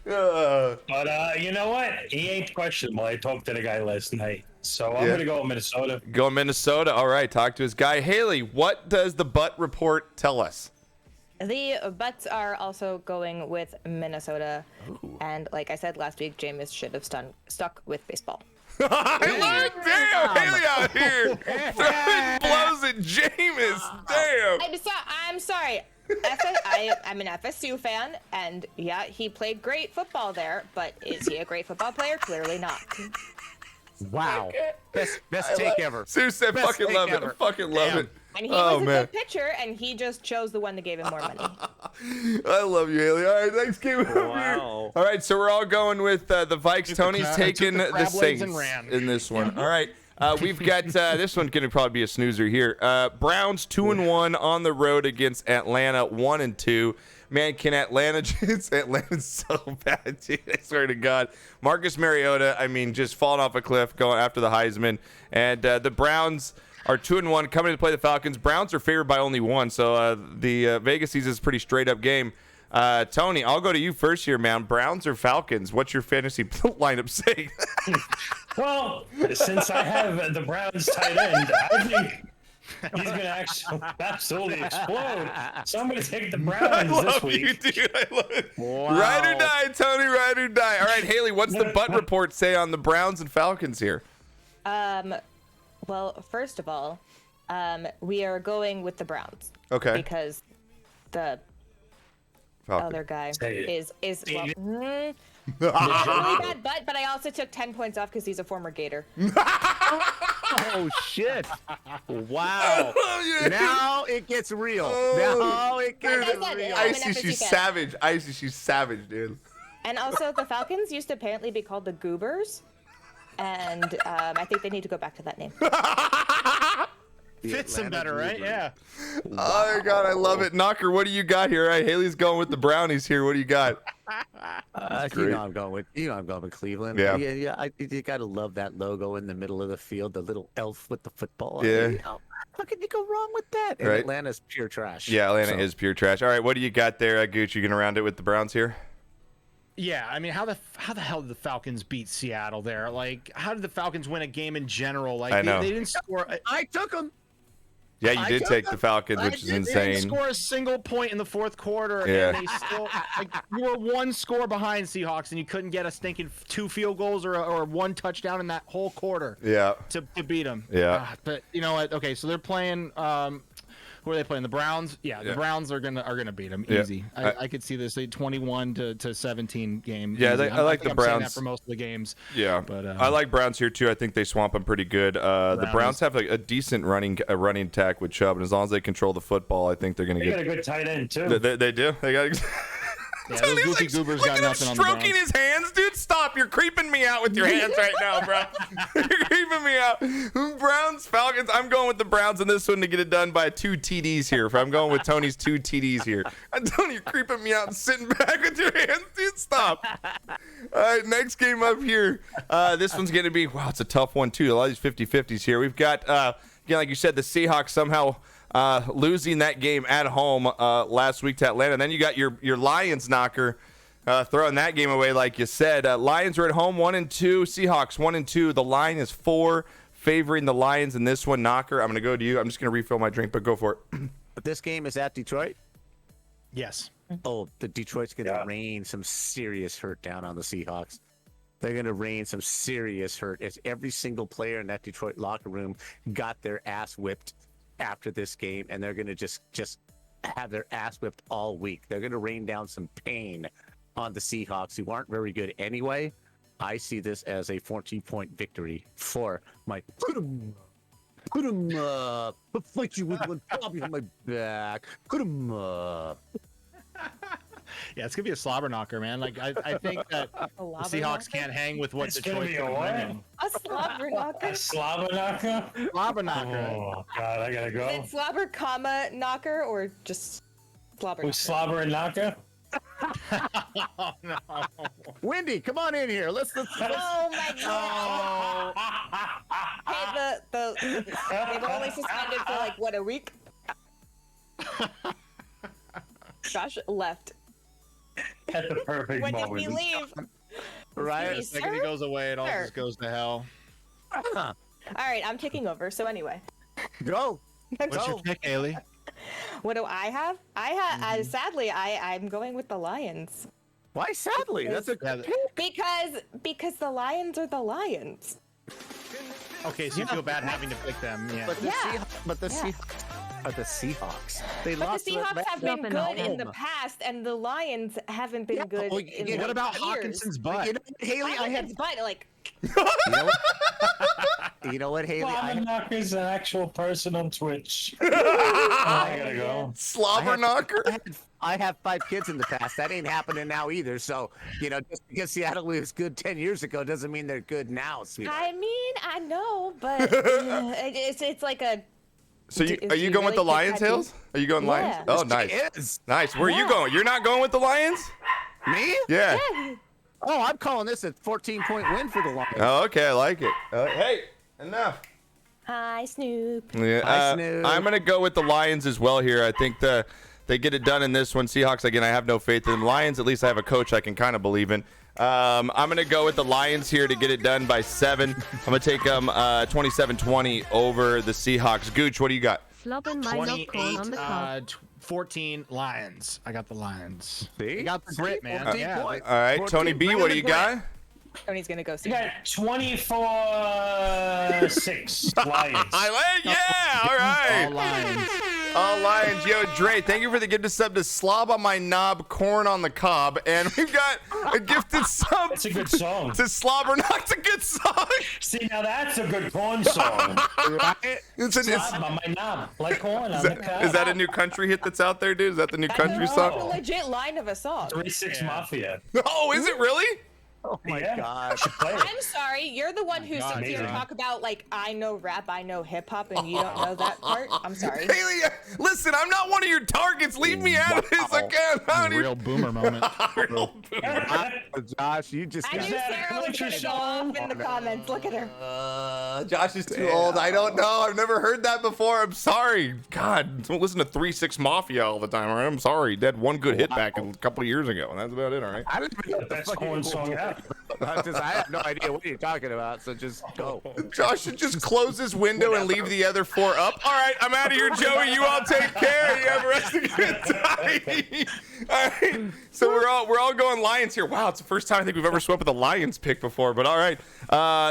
But you know what? He ain't questionable. I talked to the guy last night. So I'm Yeah. going to go with Minnesota. Going Minnesota. All right, talk to his guy. Haley, what does the butt report tell us? The Butts are also going with Minnesota. And like I said last week, Jameis should have stuck with baseball. I love damn Haley out here throwing blows at Jameis. Damn. I'm sorry. I'm an FSU fan, and yeah, he played great football there, but is he a great football player? Clearly not. Wow. Best take ever. Seriously, I Best fucking take love it. I ever. fucking love Damn. it. And he Oh, was a man. good pitcher, and he just chose the one that gave him more money. I love you, Haley. All right, thanks, game over here. Wow. All right, so we're all going with the Vikes. Tony's crab- taking took the the crab legs Saints and ran. in this one. All right, we've got this one's going to probably be a snoozer here. Browns 2-1 on the road against Atlanta 1-2. Man, can Atlanta just... Atlanta's so bad, dude. I swear to God. Marcus Mariota, I mean, just falling off a cliff going after the Heisman. And the Browns are 2-1 coming to play the Falcons. Browns are favored by only one, so the Vegas season is a pretty straight-up game. Tony, I'll go to you first here, man. Browns or Falcons? What's your fantasy lineup say? Well, since I have the Browns tight end, I think he's going to absolutely explode. So I'm going to take the I Browns this love week. you, dude. I love it. Wow. Ride or die, Tony. Ride or die. All right, Haley, what's the butt report say on the Browns and Falcons here? Well, first of all, we are going with the Browns. Okay. Because the Falcon. other guy Say it. is well, really bad, but I also took 10 points off because he's a former Gator. Oh shit! Wow. Now it gets real. Now it gets Like I said, real. I'm an Icy, FSU she's fan. savage. Icy, she's savage, dude. And also, the Falcons used to apparently be called the Goobers, and I think they need to go back to that name. Fits him Atlanta better, right? Goobers. Yeah. Oh my god, I love it. Knocker, what do you got here? All right, Haley's going with the Brownies here. What do you got? You know I'm going with Cleveland. Yeah. You gotta love that logo in the middle of the field, the little elf with the football. Yeah. How can you go wrong with that? And Right. Atlanta's pure trash. Yeah, Atlanta So, is pure trash. All right, what do you got there, Gooch? You gonna round it with the Browns here? Yeah, I mean, how the hell did the Falcons beat Seattle there? Like, how did the Falcons win a game in general? Like, I know. They didn't score. I took them. Yeah, you I did took take them. the Falcons, I which is did. They didn't insane. score a single point in the fourth quarter, Yeah. and they still like you were one score behind Seahawks, and you couldn't get a stinking 2 field goals or 1 touchdown in that whole quarter Yeah. to beat them. Yeah. But you know what? Okay, so they're playing. Who are they playing? The Browns. Yeah, the Yeah. Browns are gonna beat them Yeah. easy. I could see this a 21 to 17 game. Yeah, easy. I like think the I'm saying Browns. that for most of the games. Yeah, But, I like Browns here too. I think they swamp them pretty good. The Browns have a decent running attack with Chubb, and as long as they control the football, I think they're going to They got get. a good tight end too. They do. They got. Yeah, those goofy goobers got nothing on the stroking Browns. his hands, dude. Stop! You're creeping me out with your hands right now, bro. You're creeping me out. Browns, Falcons. I'm going with the Browns in this one to get it done by 2 TDs here. I'm going with Tony's 2 TDs here. I'm telling you, you're creeping me out and sitting back with your hands, dude. Stop. All right, next game up here. This one's going to be it's a tough one too. A lot of these 50-50s here. We've got again, like you said, the Seahawks somehow. Losing that game at home last week to Atlanta. And then you got your Lions, Knocker, throwing that game away, like you said. Lions are at home 1-2. Seahawks 1-2. The line is 4, favoring the Lions in this one. Knocker, I'm going to go to you. I'm just going to refill my drink, but go for it. But this game is at Detroit. Yes. Oh, the Detroit's gonna rain some serious hurt down on the Seahawks. They're gonna rain some serious hurt. As every single player in that Detroit locker room got their ass whipped after this game, and they're gonna just have their ass whipped all week. They're gonna rain down some pain on the Seahawks, who aren't very good anyway. I see this as a 14-point victory for my put 'em up. I'll fight you with one paw behind my back. Put 'em up. Yeah, it's gonna be a slobber knocker, man. Like I think that the slobber Seahawks knocker? can't hang with what It's gonna Detroit's be a gonna what? bring in. A slobber knocker? A slobber knocker? Slobber knocker. Oh God, I gotta Is go. it slobber, comma, knocker, or just slobber We knocker? slobber and knocker? Oh no. Wendy, come on in here. Let's Oh my god! Hey, they were only suspended for like what, a week? Josh left. At the perfect When did moment. he leave? right. The second he goes away, it all Sir. just goes to hell. All right, I'm taking over. So anyway, Go. What's your pick, Haley? what do I have? Sadly, I'm going with the Lions Why sadly? That's a Yeah, good pick. because the Lions are the Lions. okay, so you feel bad having to pick them. Yeah. But the Yeah. Seahawks are the Seahawks. They But lost the to Seahawks Atlanta have been at good in home. the past, and the Lions haven't been good. oh, in you know, What about years. Hawkinson's butt? You know, Haley, I had. But like, You know what, Haley? Slobber knocker's an actual person on Twitch. I gotta go. Slobber knocker. I have 5 kids in the past. That ain't happening now either. So, just because Seattle was good 10 years ago doesn't mean they're good now, sweetheart. I mean, I know, but it's like a. So Do are you you going with really the think Lions, that'd be- Hills? Are you going Yeah. Lions? Oh, nice. She is. Nice. Where are you Yeah. going? You're not going with the Lions? Me? Yeah. Yeah, Oh, I'm calling this a 14-point win for the Lions. Oh, okay. I like it. Hey, enough. hi, Snoop. Yeah, Hi, Snoop. I'm going to go with the Lions as well here. I think they get it done in this one. Seahawks, again, I have no faith in them. Lions, at least I have a coach I can kind of believe in. I'm going to go with the Lions here to get it done by 7. I'm going to take them 27-20 over the Seahawks. Gooch, what do you got? Slobbing my popcorn on the cob. 14 Lions. I got the Lions. See? They got the grit, man. 14 Yeah. points. All right, 14. Tony B, Bring what in do the you grit. got? Tony's gonna go You see. got 24-6 Lions. I like, yeah, all All right. Lions. All Lions. Yo, Dre, thank you for the gifted sub to Slob on My Knob, Corn on the Cob. And we've got a gifted sub That's a good song. to Slobber Knock's a good song. See, now that's a good corn song. Right? Slob on my knob, like corn on the cob. Is that a new country hit that's out there, dude? Is that the new country That's a song? legit line of a song. 3-6 Mafia. Oh, is it really? Oh my Yeah. God. Should play it. I'm sorry, you're the one who sits here amazing. and talk about like I know rap, I know hip hop, and you don't know that part. I'm sorry. Haley, listen, I'm not one of your targets. Leave me out of this. I can't. Real boomer moment. Josh, you just I got knew Sarah was gonna go off in the comments. Look at her. Josh is too old. I don't know. I've never heard that before. I'm sorry. God, don't listen to 3-6 Mafia all the time. All right? I'm sorry. They had one good hit back a couple of years ago, and that's about it. All right. I don't even know what the Best fuck corn song out. I have no idea what you're talking about, so just go. Josh should just close his window and leave the other 4 up. All right, I'm out of here, Joey. You all take care. You have a rest of a good time. All right, so we're all going Lions here. Wow, it's the first time I think we've ever swept with a Lions pick before. But all right,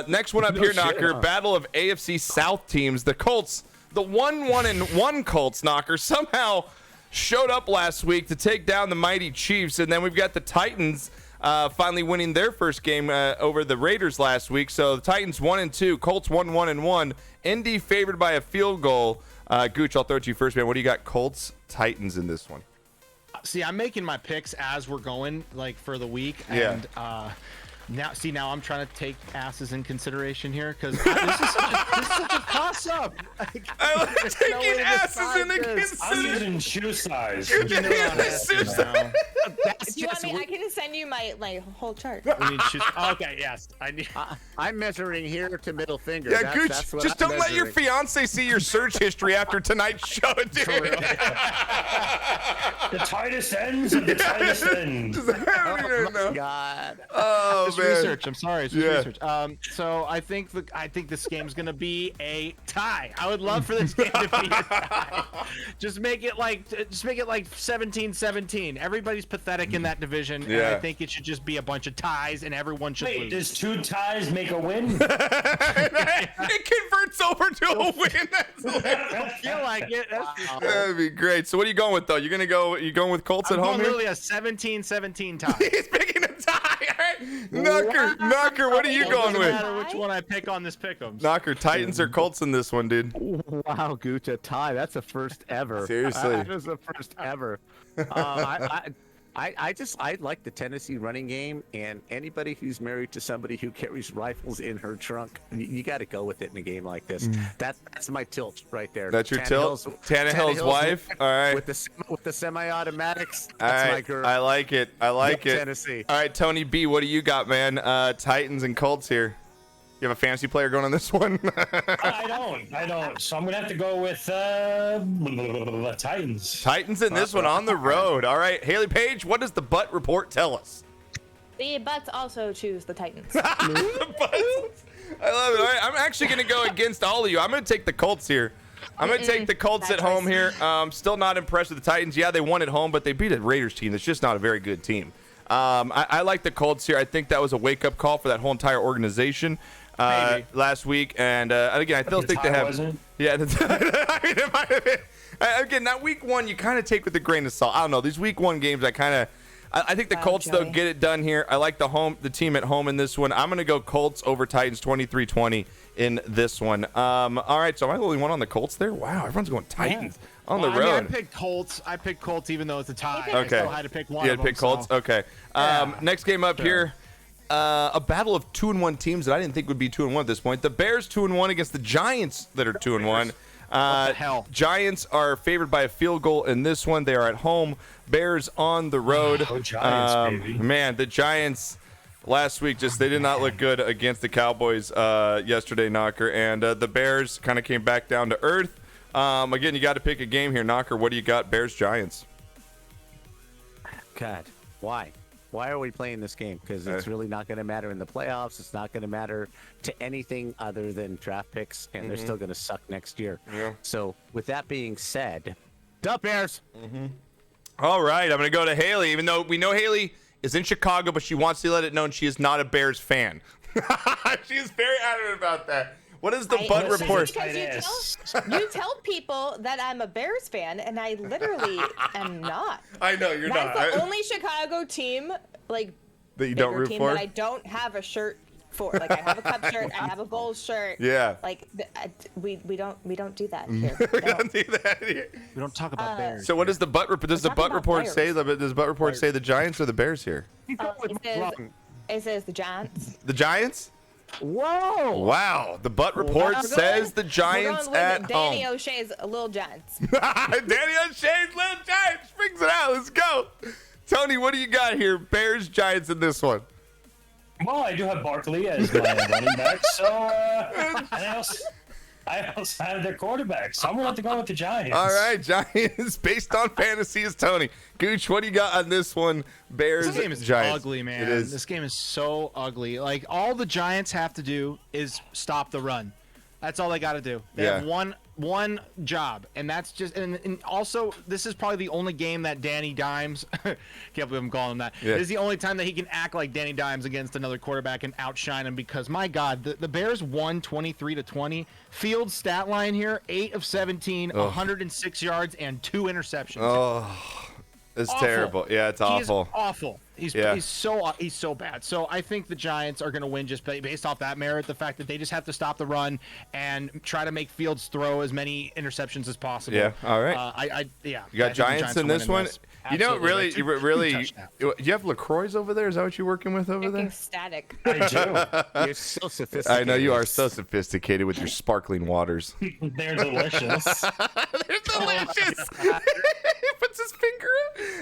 next one up here, Knocker. Battle of AFC South teams. The Colts, the 1-1-1 Colts, Knocker, somehow showed up last week to take down the mighty Chiefs, and then we've got the Titans. Finally winning their first game over the Raiders last week. So the Titans 1-2, Colts 1-1-1. Indy favored by a field goal. Gooch, I'll throw it to you first, man. What do you got? Colts, Titans in this one. See, I'm making my picks as we're going, like for the week, Yeah. and now I'm trying to take asses in consideration here because this is such a toss up. I like taking asses into I'm consideration. using shoe size. If you want me, I can send you my whole chart. Okay, yes, I need. I'm measuring here to middle finger. Yeah, That's- Gooch, that's what just I'm don't let your measuring. fiance see your search history after tonight's show, dude. The tightest ends of the tightest ends. God. Oh, It's man. research. I'm sorry. It's just Yeah. research. So I think this game's gonna be a tie. I would love for this game to be a tie. Just make it like 17-17. Everybody's pathetic in that division, and Yeah. I think it should just be a bunch of ties, and everyone should Wait, lose. does 2 ties make a win? It converts over to a win. I feel like it. That'd be great. So what are you going with, though? You going with Colts I'm at home going here? literally a 17-17 tie. He's picking a tie. All right. Knocker, what are you It going doesn't with? matter which one I pick on this pick'em. Knocker, Titans or Colts in this one, dude? Wow, Gooch, a tie. That's a first ever. Seriously. That is the first ever. I like the Tennessee running game, and anybody who's married to somebody who carries rifles in her trunk, you got to go with it in a game like this. That's my tilt right there. That's your tilt? Tannehill's wife? All right. With the semi-automatics, All that's my right. girl. I like it. Tennessee. All right, Tony B, what do you got, man? Titans and Colts here. You have a fantasy player going on this one? I don't. So I'm going to have to go with Titans. Titans in this one on the road. All right, Haley Page, what does the butt report tell us? The Butts also choose the Titans. The Butts. I love it. All right, I'm actually going to go against all of you. I'm going to take the Colts here. I'm going to take the Colts Bad at home choice. here. Still not impressed with the Titans. Yeah, they won at home, but they beat a Raiders team that's just not a very good team. I like the Colts here. I think that was a wake-up call for that whole entire organization last week. And again, I still think they have. Wasn't? Yeah, I mean, it might have been. Again, that week one you kind of take with a grain of salt. I don't know. These week one games, I think the Wow, Colts though Joey. get it done here. I like the team at home in this one. I'm gonna go Colts over Titans 23-20 in this one. All right, so am I the only one on the Colts there? Wow, everyone's going Titans on the I mean, road. I picked Colts. I picked Colts even though it's a tie. Okay. I still had to pick one. You of had to pick them, Colts. so- Okay. Next game up here. A battle of 2-1 teams that I didn't think would be 2-1 at this point. The Bears 2-1 against the Giants that are 2-1. the hell? Giants are favored by a field goal in this one. They are at home. Bears on the road. Oh, Giants, baby. Man, the Giants last week they did not look good against the Cowboys yesterday, Knocker. And the Bears kind of came back down to earth. Again, you got to pick a game here, Knocker. What do you got? Bears Giants. God, why? Why are we playing this game? Because it's really not going to matter in the playoffs. It's not going to matter to anything other than draft picks, and they're still going to suck next year. Yeah. So, with that being said, the Bears. All right, I'm going to go to Haley, even though we know Haley is in Chicago, but she wants to let it known she is not a Bears fan. She is very adamant about that. What is the I- butt this is report? because you tell people that I'm a Bears fan, and I literally am not. I know you're That's not. the only Chicago team, like, That you don't bigger root team for? that I don't have a shirt for. Like, I have a Cup shirt, I have a Bulls shirt. Yeah. Like, we don't do that here. We No. don't do that here. We don't talk about Bears. So what does the butt report? Does the talking butt about report Bears. say? Does butt report say the Giants or the Bears here? It says the Giants. The Giants? Whoa! Wow. The butt report says the Giants We're going at with Danny home. O'Shea's Little Giants. Danny O'Shea's little Giants brings it out. Let's go. Tony, what do you got here? Bears, Giants in this one. Well, I do have Barkley as my running back, so and I also have their quarterback, so I'm gonna have to go with the Giants. All right, Giants based on fantasy is Tony. Gooch, what do you got on this one? Bears, This game is Giants. ugly, man. It is. This game is so ugly. Like, all the Giants have to do is stop the run. That's all they got to do. They have one job, and that's just. And also, this is probably the only game that Danny Dimes. Can't believe I'm calling him that. Yeah. This is the only time that he can act like Danny Dimes against another quarterback and outshine him. Because my God, the Bears won 23-20. Fields stat line here: 8 of 17, 106 yards, and 2 interceptions. Oh, it's Awful. terrible. Yeah, it's He awful. is awful. He's so bad. So I think the Giants are going to win just based off that merit, the fact that they just have to stop the run and try to make Fields throw as many interceptions as possible. Yeah, all right. Yeah. You got I think the Giants in will this win one. You know, Absolutely. really, Like, you two really, touchdowns. you have LaCroix over there. Is that what you're working with over there? Freaking static. I You're so sophisticated. I know you are so sophisticated with your sparkling waters. do. They're delicious. They're delicious. He puts his finger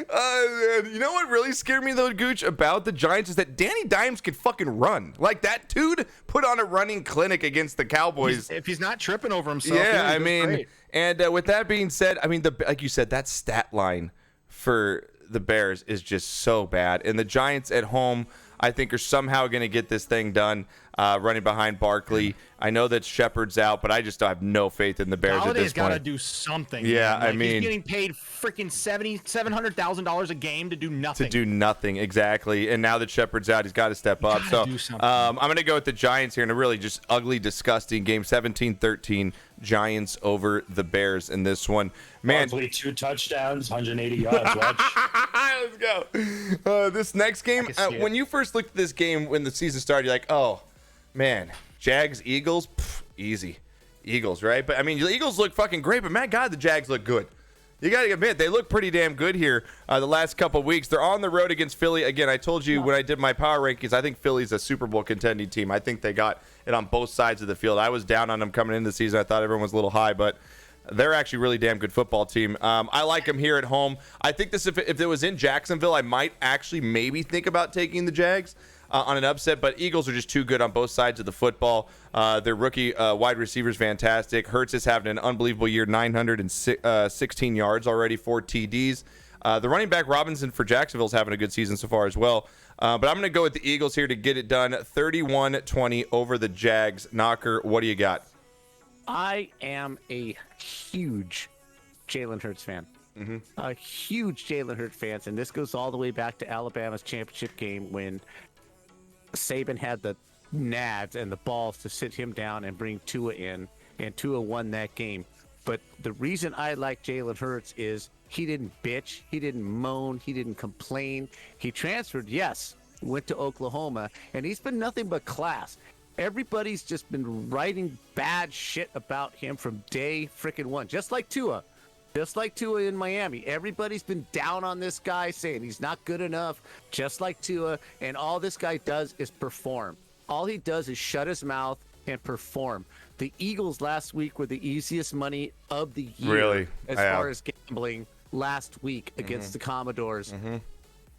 up. You know what really scared me though, Gooch, about the Giants is that Danny Dimes can fucking run. Like that dude put on a running clinic against the Cowboys. If he's not tripping over himself, Yeah, he's I doing mean, great. and with that being said, I mean, like you said, that stat line for the Bears is just so bad, and the Giants at home, I think, are somehow going to get this thing done, running behind Barkley. I know that Shepard's out, but I just have no faith in the Bears at Galladay's this got to point. do something. Yeah, man. I mean- he's getting paid freaking $700,000 a game to do nothing. To do nothing, exactly. And now that Shepard's out, he's got to step up. gotta So do something. I'm going to go with the Giants here in a really just ugly, disgusting game. 17-13, Giants over the Bears in this one. Man, Barkley 2 touchdowns, 180 yards. Watch. let's go. This next game, can see it. when you first looked at this game when the season started, you're like, oh, man, Jags, Eagles, easy. Eagles, right? But, I mean, the Eagles look fucking great, but, man, God, the Jags look good. You got to admit, they look pretty damn good here the last couple of weeks. They're on the road against Philly. Again, I told you when I did my power rankings, I think Philly's a Super Bowl contending team. I think they got it on both sides of the field. I was down on them coming into the season. I thought everyone was a little high, but they're actually a really damn good football team. I like them here at home. I think this, if it was in Jacksonville, I might actually maybe think about taking the Jags on an upset, but Eagles are just too good on both sides of the football. Their rookie wide receiver's fantastic. Hurts is having an unbelievable year, 916 yards already, 4 TDs. The running back Robinson for Jacksonville is having a good season so far as well. But I'm going to go with the Eagles here to get it done. 31-20 over the Jags. Knocker, what do you got? I am a huge Jalen Hurts fan. A huge Jalen Hurts fan, and this goes all the way back to Alabama's championship game when Saban had the nads and the balls to sit him down and bring Tua in, and Tua won that game. But the reason I like Jalen Hurts is he didn't bitch, he didn't moan, he didn't complain. He transferred, yes, went to Oklahoma, and he's been nothing but class. Everybody's just been writing bad shit about him from day freaking one, just like Tua. Just like Tua in Miami. Everybody's been down on this guy, saying he's not good enough, just like Tua, and all this guy does is perform. All he does is shut his mouth and perform. The Eagles last week were the easiest money of the year Really? as Yeah. far as gambling last week against the Commodores.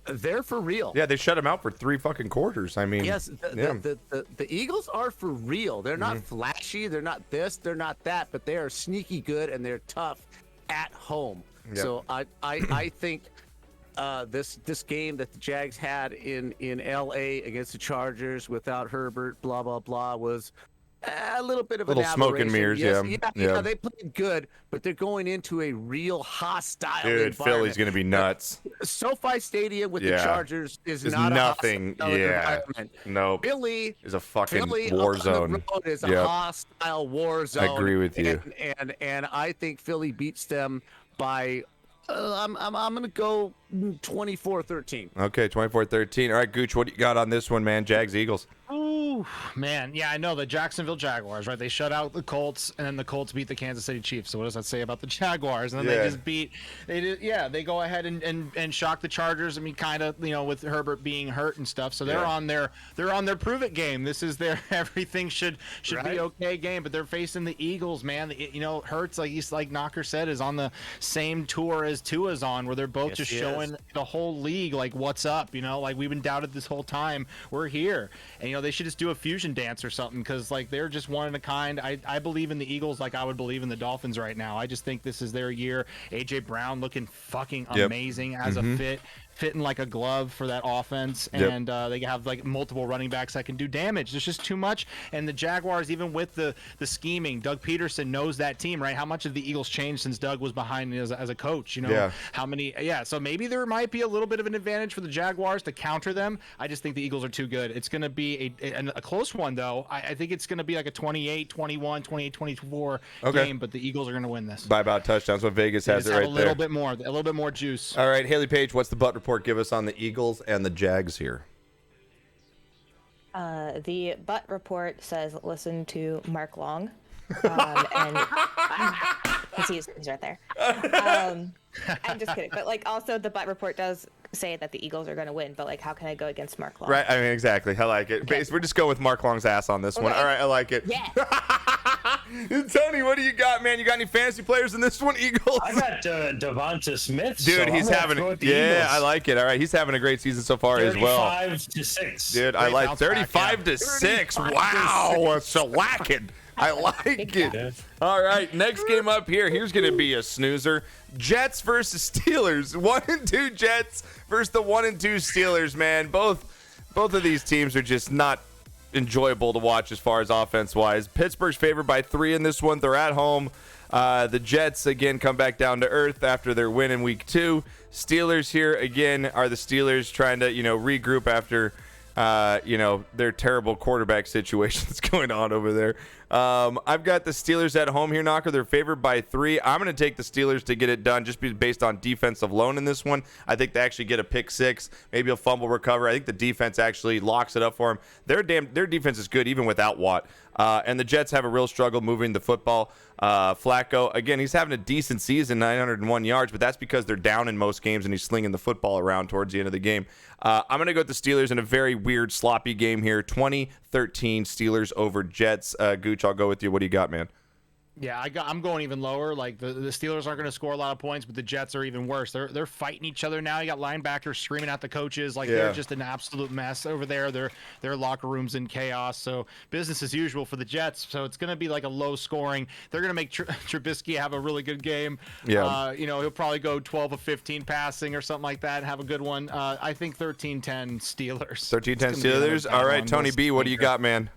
They're for real. Yeah, they shut him out for 3 fucking quarters. I mean, Yes, yeah. the Eagles are for real. They're not flashy. They're not this. They're not that. But they are sneaky good and they're tough at home. Yep. So I think this game that the Jags had in LA against the Chargers without Herbert, blah blah blah, was a little bit of Little an smoke and aberration. mirrors, Yes, yeah. they played good, but they're going into a real hostile Dude, Philly's environment. going to be nuts. SoFi Stadium with the Yeah. Chargers is It's not nothing. a hostile Yeah. environment. Nope. Philly Is a fucking Philly war on zone. the road is a Yep. hostile war zone. I agree with you. And I think Philly beats them by I'm gonna go 24-13. Okay, 24-13. All right, Gooch, what do you got on this one, man? Jags, Eagles. Ooh, man. Yeah, I know the Jacksonville Jaguars, right? They shut out the Colts, and then the Colts beat the Kansas City Chiefs. So what does that say about the Jaguars? And then they go ahead and shock the Chargers. I mean, kind of, with Herbert being hurt and stuff. So they're on their prove it game. This is their everything should be okay game. But they're facing the Eagles, man. Hurts, like Knocker said, is on the same tour as Tua's on, where they're both just showing the whole league like what's up. Like we've been doubted this whole time. We're here, and they should just do a fusion dance or something, because like they're just one in a kind. I believe in the Eagles like I would believe in the Dolphins right now. I just think this is their year. AJ Brown looking fucking amazing as a fitting like a glove for that offense, and they have like multiple running backs that can do damage. There's just too much, and the Jaguars, even with the scheming, Doug Peterson knows that team, right? How much have the Eagles changed since Doug was behind me as a coach? How many? So maybe there might be a little bit of an advantage for the Jaguars to counter them. I just think the Eagles are too good. It's going to be a close one, though. I think it's going to be like a 28-21, 28-24 game, but the Eagles are going to win this by about touchdowns. What Vegas has it right there. A little bit more juice. All right, Haley Page, what's the butt report give us on the Eagles and the Jags here? The butt report says listen to Mark Long, and he's right there. I'm just kidding, but like also the butt report does say that the Eagles are going to win, but like how can I go against Mark Long? Right, I mean, exactly. I like it. Okay. We're just going with Mark Long's ass on this one. All right, I like it. Yeah. Tony, what do you got, man? You got any fantasy players in this one, Eagles? I got Devonta Smith. Dude, he's having I like it. All right, he's having a great season so far as well. 35-6. Dude, I like 35-6. Wow, shellacking. I like it. All right, next game up here. Here's going to be a snoozer. Jets versus Steelers. 1-2 Jets versus the 1-2 Steelers, man. Both of these teams are just not enjoyable to watch as far as offense-wise. Pittsburgh's favored by 3 in this one. They're at home. The Jets, again, come back down to earth after their win in Week 2. Steelers here, again, are the Steelers trying to, regroup after their terrible quarterback situation that's going on over there. I've got the Steelers at home here, Knocker. They're favored by 3. I'm going to take the Steelers to get it done just based on defense alone in this one. I think they actually get a pick 6, maybe a fumble recover. I think the defense actually locks it up for them. Their defense is good even without Watt. And the Jets have a real struggle moving the football. Flacco, again, he's having a decent season, 901 yards, but that's because they're down in most games and he's slinging the football around towards the end of the game. I'm going to go with the Steelers in a very weird, sloppy game here. 20-13 Steelers over Jets. Gooch, I'll go with you. What do you got, man? Yeah, I'm going even lower. Like the Steelers aren't going to score a lot of points, but the Jets are even worse. They're fighting each other now. You got linebackers screaming at the coaches like they're just an absolute mess over there. Their locker room's in chaos. So business as usual for the Jets. So it's going to be like a low scoring. They're going to make Trubisky have a really good game. Yeah. He'll probably go 12 of 15 passing or something like that and have a good one. I think 13-10 Steelers. 13-10 Steelers. All right, Tony B, what do you got, man?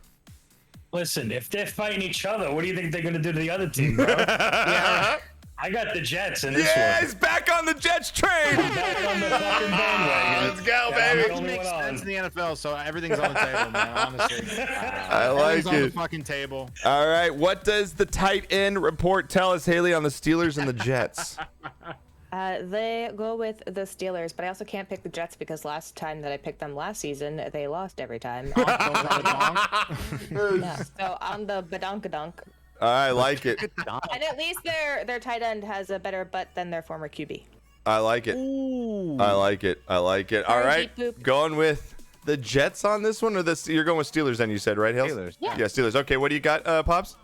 Listen, if they're fighting each other, what do you think they're going to do to the other team, bro? I got the Jets in this one. Yeah, he's back on the Jets train. Back on the fucking bandwagon. Let's go, baby. It makes sense in the NFL, so everything's on the table, man, honestly. I like everything's on the it. fucking table. All right, what does the tight end report tell us, Haley, on the Steelers and the Jets? They go with the Steelers, but I also can't pick the Jets because last time that I picked them last season, they lost every time. So on the badonkadonk. I like it. And at least their tight end has a better butt than their former QB. I like it. Ooh. I like it. All right, going with the Jets on this one, or you're going with Steelers then, you said, right, Hales? Steelers. Yeah, Steelers. Okay, what do you got, Pops?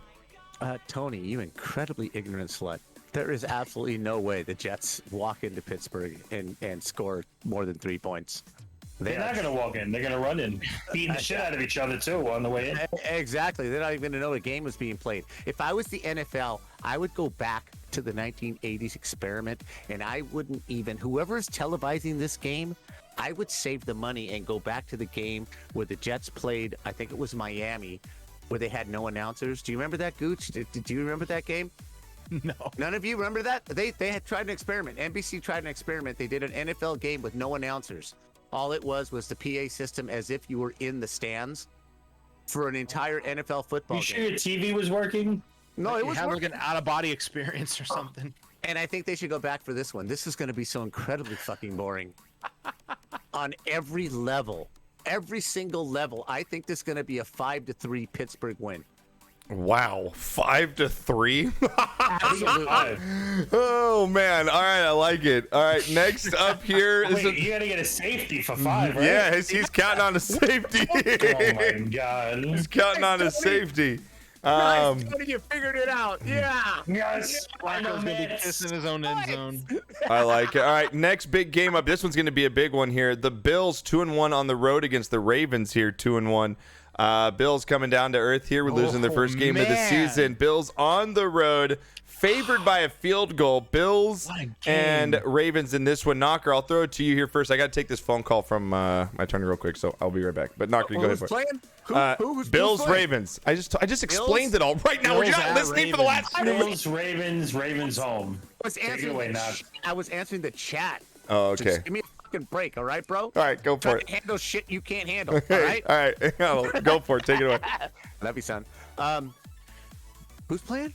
Tony, you incredibly ignorant slut. There is absolutely no way the Jets walk into Pittsburgh and score more than 3 points. They're not going to walk in. They're going to run in, beating the shit out of each other, too, on the way in. Exactly. They're not even going to know the game was being played. If I was the NFL, I would go back to the 1980s experiment, and I wouldn't even, whoever's televising this game, I would save the money and go back to the game where the Jets played, I think it was Miami, where they had no announcers. Do you remember that, Gooch? Did you remember that game? No. None of you remember that? They had tried an experiment. NBC tried an experiment. They did an NFL game with no announcers. All it was the PA system as if you were in the stands for an entire NFL football You sure game. your TV was working? No, it was had like working. an out-of-body experience or something. And I think they should go back for this one. This is going to be so incredibly fucking boring. On every level, every single level, I think this is going to be a 5-3 Pittsburgh win. Wow, 5-3. Absolutely. Oh man! All right, I like it. All right, next up here is Wait, you gotta get a safety for 5, right? yeah, he's counting on a safety. Oh my god. He's counting on a safety. You figured it out. Yeah. Yes. Flacco's gonna be kissing his own end zone. I like it. All right, next big game up. This one's going to be a big one here. The Bills 2-1 on the road against the Ravens here, 2-1. Bills coming down to earth here. We're losing their first game of the season. Bills on the road, favored by a field goal. Bills and Ravens in this one. Knocker, I'll throw it to you here first. I got to take this phone call from my attorney real quick, so I'll be right back. But Knocker, you go ahead Who's for it. playing? Who's Bills, playing? Ravens. I just explained it all right now. Were you Bills not at listening for the last? Bills, Ravens home. I was answering the chat. Oh, So okay. just give me a fucking break, all right, bro? All right, go for Try it. to handle shit you can't handle, all right? All right, go for it. Take it away. Love you, son. Who's playing?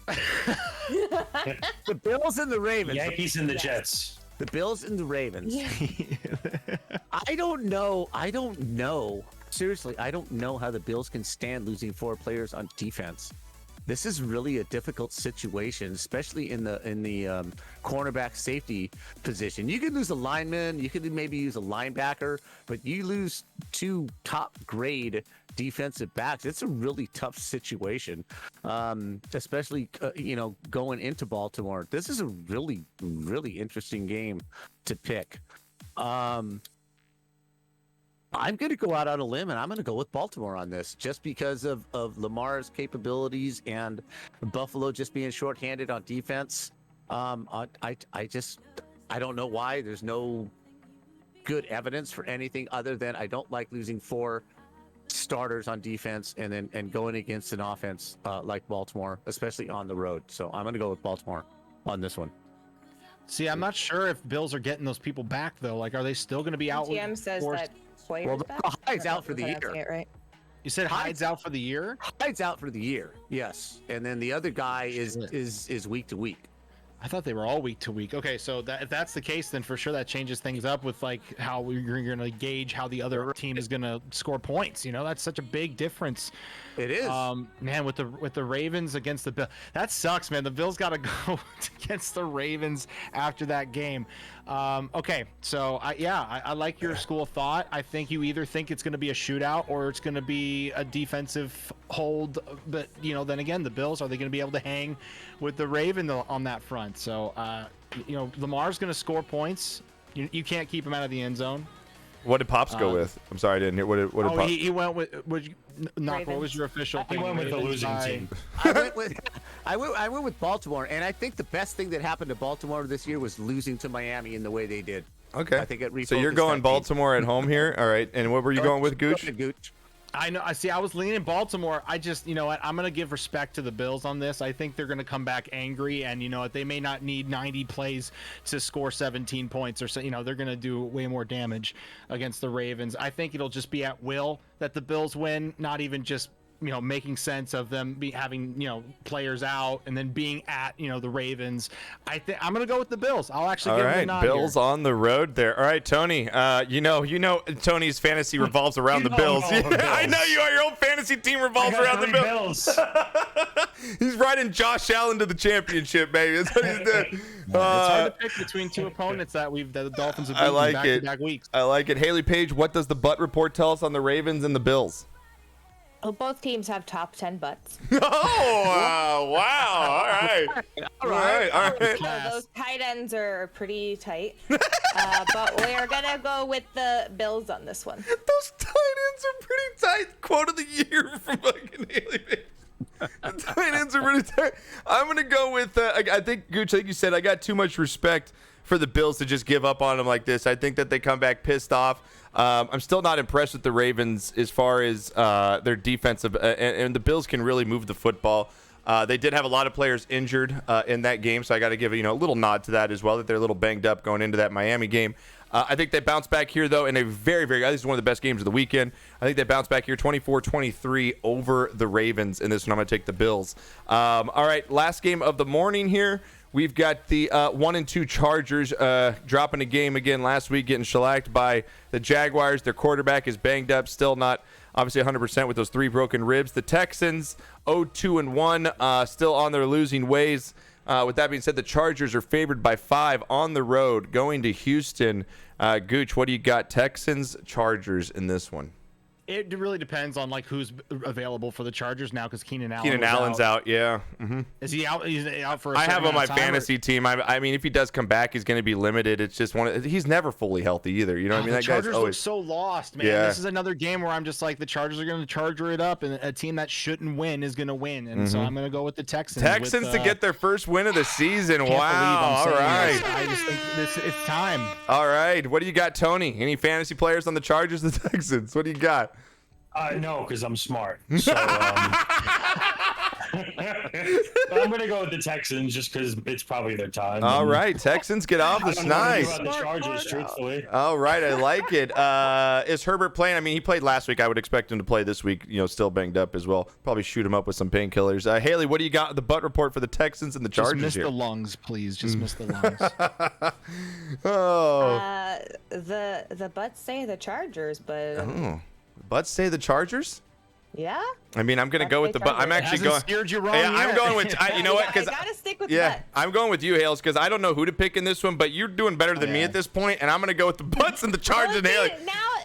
The Bills and the Ravens. Yankees and the Jets. The Bills and the Ravens. I don't know. Seriously, I don't know how the Bills can stand losing 4 players on defense. This is really a difficult situation, especially in the cornerback safety position. You could lose a lineman, you could maybe use a linebacker, but you lose 2 top grade defensive backs. It's a really tough situation, especially going into Baltimore. This is a really, really interesting game to pick. I'm going to go out on a limb, and I'm going to go with Baltimore on this, just because of Lamar's capabilities and Buffalo just being shorthanded on defense. I don't know why. There's no good evidence for anything other than I don't like losing 4 starters on defense and going against an offense like Baltimore, especially on the road. So I'm going to go with Baltimore on this one. See, I'm not sure if Bills are getting those people back though. Like, are they still going to be out? GM says that Poyer's Well, back. Hyde's I don't out for know if the I'm pronouncing year. it right. You said Hyde's out for the year? Hyde's out for the year, yes. And then the other guy is week to week. I thought they were all week to week. Okay, so if that's the case, then for sure that changes things up with like how you're going to gauge how the other team is going to score points. You know, that's such a big difference. It is. Man, with the Ravens against the Bills, that sucks, man. The Bills got to go against the Ravens after that game. Okay, so I like your school of thought. I think you either think it's going to be a shootout or it's going to be a defensive hold. But then again, the Bills, are they going to be able to hang with the Ravens on that front? So Lamar's going to score points. You can't keep him out of the end zone. What did Pops go with? I'm sorry, I didn't hear. What did Pops? He went with. What was your official He thing? went with the losing team. I went with Baltimore, and I think the best thing that happened to Baltimore this year was losing to Miami in the way they did. Okay. I think it So you're refocused going that team. Baltimore at home here. All right. And what were you going with, Gooch? Gooch. I know. I see. I was leaning Baltimore. I just, you know what? I'm going to give respect to the Bills on this. I think they're going to come back angry, and you know what? They may not need 90 plays to score 17 points, or so. They're going to do way more damage against the Ravens. I think it'll just be at will that the Bills win, not even just making sense of them having players out and then being at the Ravens. I think I'm going to go with the Bills. I'll actually give them a nod Bills here. on the road there. All right, Tony. You know Tony's fantasy revolves around the Bills. I know you are. Your whole fantasy team revolves around the Bills. He's riding Josh Allen to the championship, baby. That's what he's doing. It's hard to pick between 2 opponents that the Dolphins have beaten back-to-back weeks. I like it. Haley Page, what does the butt report tell us on the Ravens and the Bills? Well, both teams have top 10 butts. Oh, wow. All right. All right. So those tight ends are pretty tight. But we're going to go with the Bills on this one. Those tight ends are pretty tight. Quote of the year from fucking Haley Page. The tight ends are pretty tight. I'm going to go with, I think, Gooch, like you said, I got too much respect for the Bills to just give up on them like this. I think that they come back pissed off. I'm still not impressed with the Ravens as far as their defensive, and the Bills can really move the football. They did have a lot of players injured in that game, so I got to give a little nod to that as well, that they're a little banged up going into that Miami game. I think they bounce back here, though, in a very, very – this is one of the best games of the weekend. I think they bounce back here 24-23 over the Ravens in this one. I'm going to take the Bills. All right, last game of the morning here. We've got the 1-2 Chargers dropping a game again last week, getting shellacked by the Jaguars. Their quarterback is banged up, still not obviously 100% with those 3 broken ribs. The Texans 0-2-1, still on their losing ways. With that being said, the Chargers are favored by 5 on the road going to Houston. Gooch, what do you got? Texans, Chargers in this one? It really depends on who's available for the Chargers now, because Keenan Allen's out. Yeah. Mm-hmm. Is he out? He's out for. I have on my fantasy team. I mean, if he does come back, he's going to be limited. It's just he's never fully healthy either. You know what I mean? That Chargers guy's always look so lost, man. Yeah. This is another game where I'm just like, the Chargers are going to charger it up, and a team that shouldn't win is going to win, and so I'm going to go with the Texans. To get their first win of the season. Wow. All right. I just think it's time. All right. What do you got, Tony? Any fantasy players on the Chargers, the Texans? What do you got? No, because I'm smart. So I'm going to go with the Texans just because it's probably their time. All right, Texans get off the schneid. About the Chargers, truthfully. All right, I like it. Is Herbert playing? I mean, he played last week. I would expect him to play this week. Still banged up as well. Probably shoot him up with some painkillers. Haley, what do you got? The butt report for the Texans and the Chargers Just miss here. the lungs, please. Just miss the lungs. The butts say the Chargers, but Butts say the Chargers? yeah. I mean, I'm going to go with the butt. I'm actually going. Steered you wrong Yeah, I'm yet. going with. You know what? I Because gotta stick with yeah, butts. I'm going with you, Hales, because I don't know who to pick in this one, but you're doing better than me at this point, and I'm going to go with the butts and the Chargers and Haley.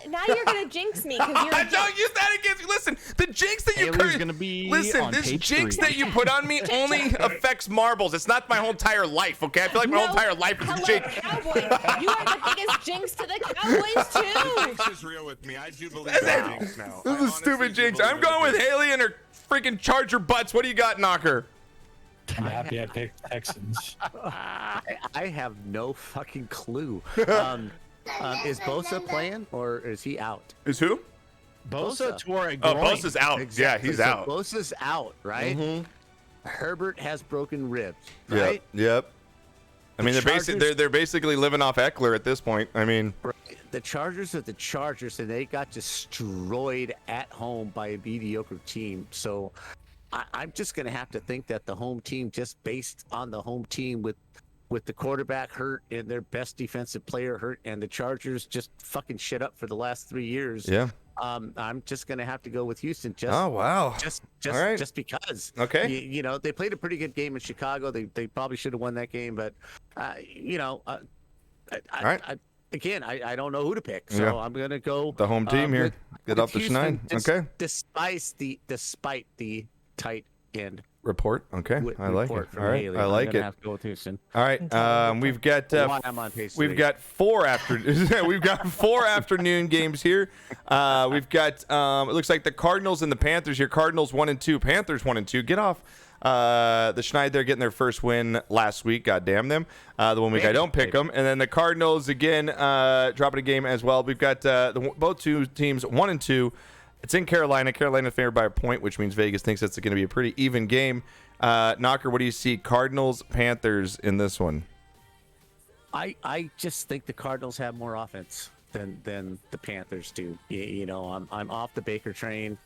Now you're gonna jinx me because you're. Don't use that against me. Listen, the jinx that you Haley's gonna be listen, on this page jinx 3. that you put on me only affects marbles. It's not my whole entire life, okay? I feel like my whole entire life is a jinx. Cowboys. You are the biggest jinx to the Cowboys too. Jinx is real with me. I do believe in jinx now. This is a stupid jinx. I'm going with Haley and her freaking Charger butts. What do you got, Knocker? I'm happy I picked Texans. I have no fucking clue. Is Bosa playing or is he out? Is who? Bosa tore a Oh, groin. Bosa's out. Yeah, he's So out. Bosa's out, right? Herbert has broken ribs, Yep. right? Yep. I mean, Chargers- they're basically living off Eckler at this point. I mean, The Chargers are the Chargers, and they got destroyed at home by a mediocre team. So I'm just going to have to think that the home team, just based on the home team with the quarterback hurt and their best defensive player hurt, and the Chargers just fucking shit up for the last 3 years. yeah. I'm just going to have to go with Houston. Oh, wow. All right. Just because. Okay. You know, they played a pretty good game in Chicago. They probably should have won that game, but again, I don't know who to pick, so Yeah. I'm gonna go The home team here. Get with off the Houston, schneid. Okay. Despite the tight end Report. Okay. I like it. report from All right. Haley, I like I'm gonna it. have to go with Houston. All right. We've got Why I'm on page we've 3. got 4 afternoon games here. We've got it looks like the Cardinals and the Panthers here. Cardinals 1-2, Panthers 1-2. Get off the schneid. They're getting their first win last week. God damn them. The one week I don't pick them, and then the Cardinals again dropping a game as well. We've got both two teams 1-2. It's in Carolina. Carolina favored by a point, which means Vegas thinks it's going to be a pretty even game. Knocker, what do you see? Cardinals, Panthers in this one? I just think the Cardinals have more offense than the Panthers do. You know, I'm off the Baker train.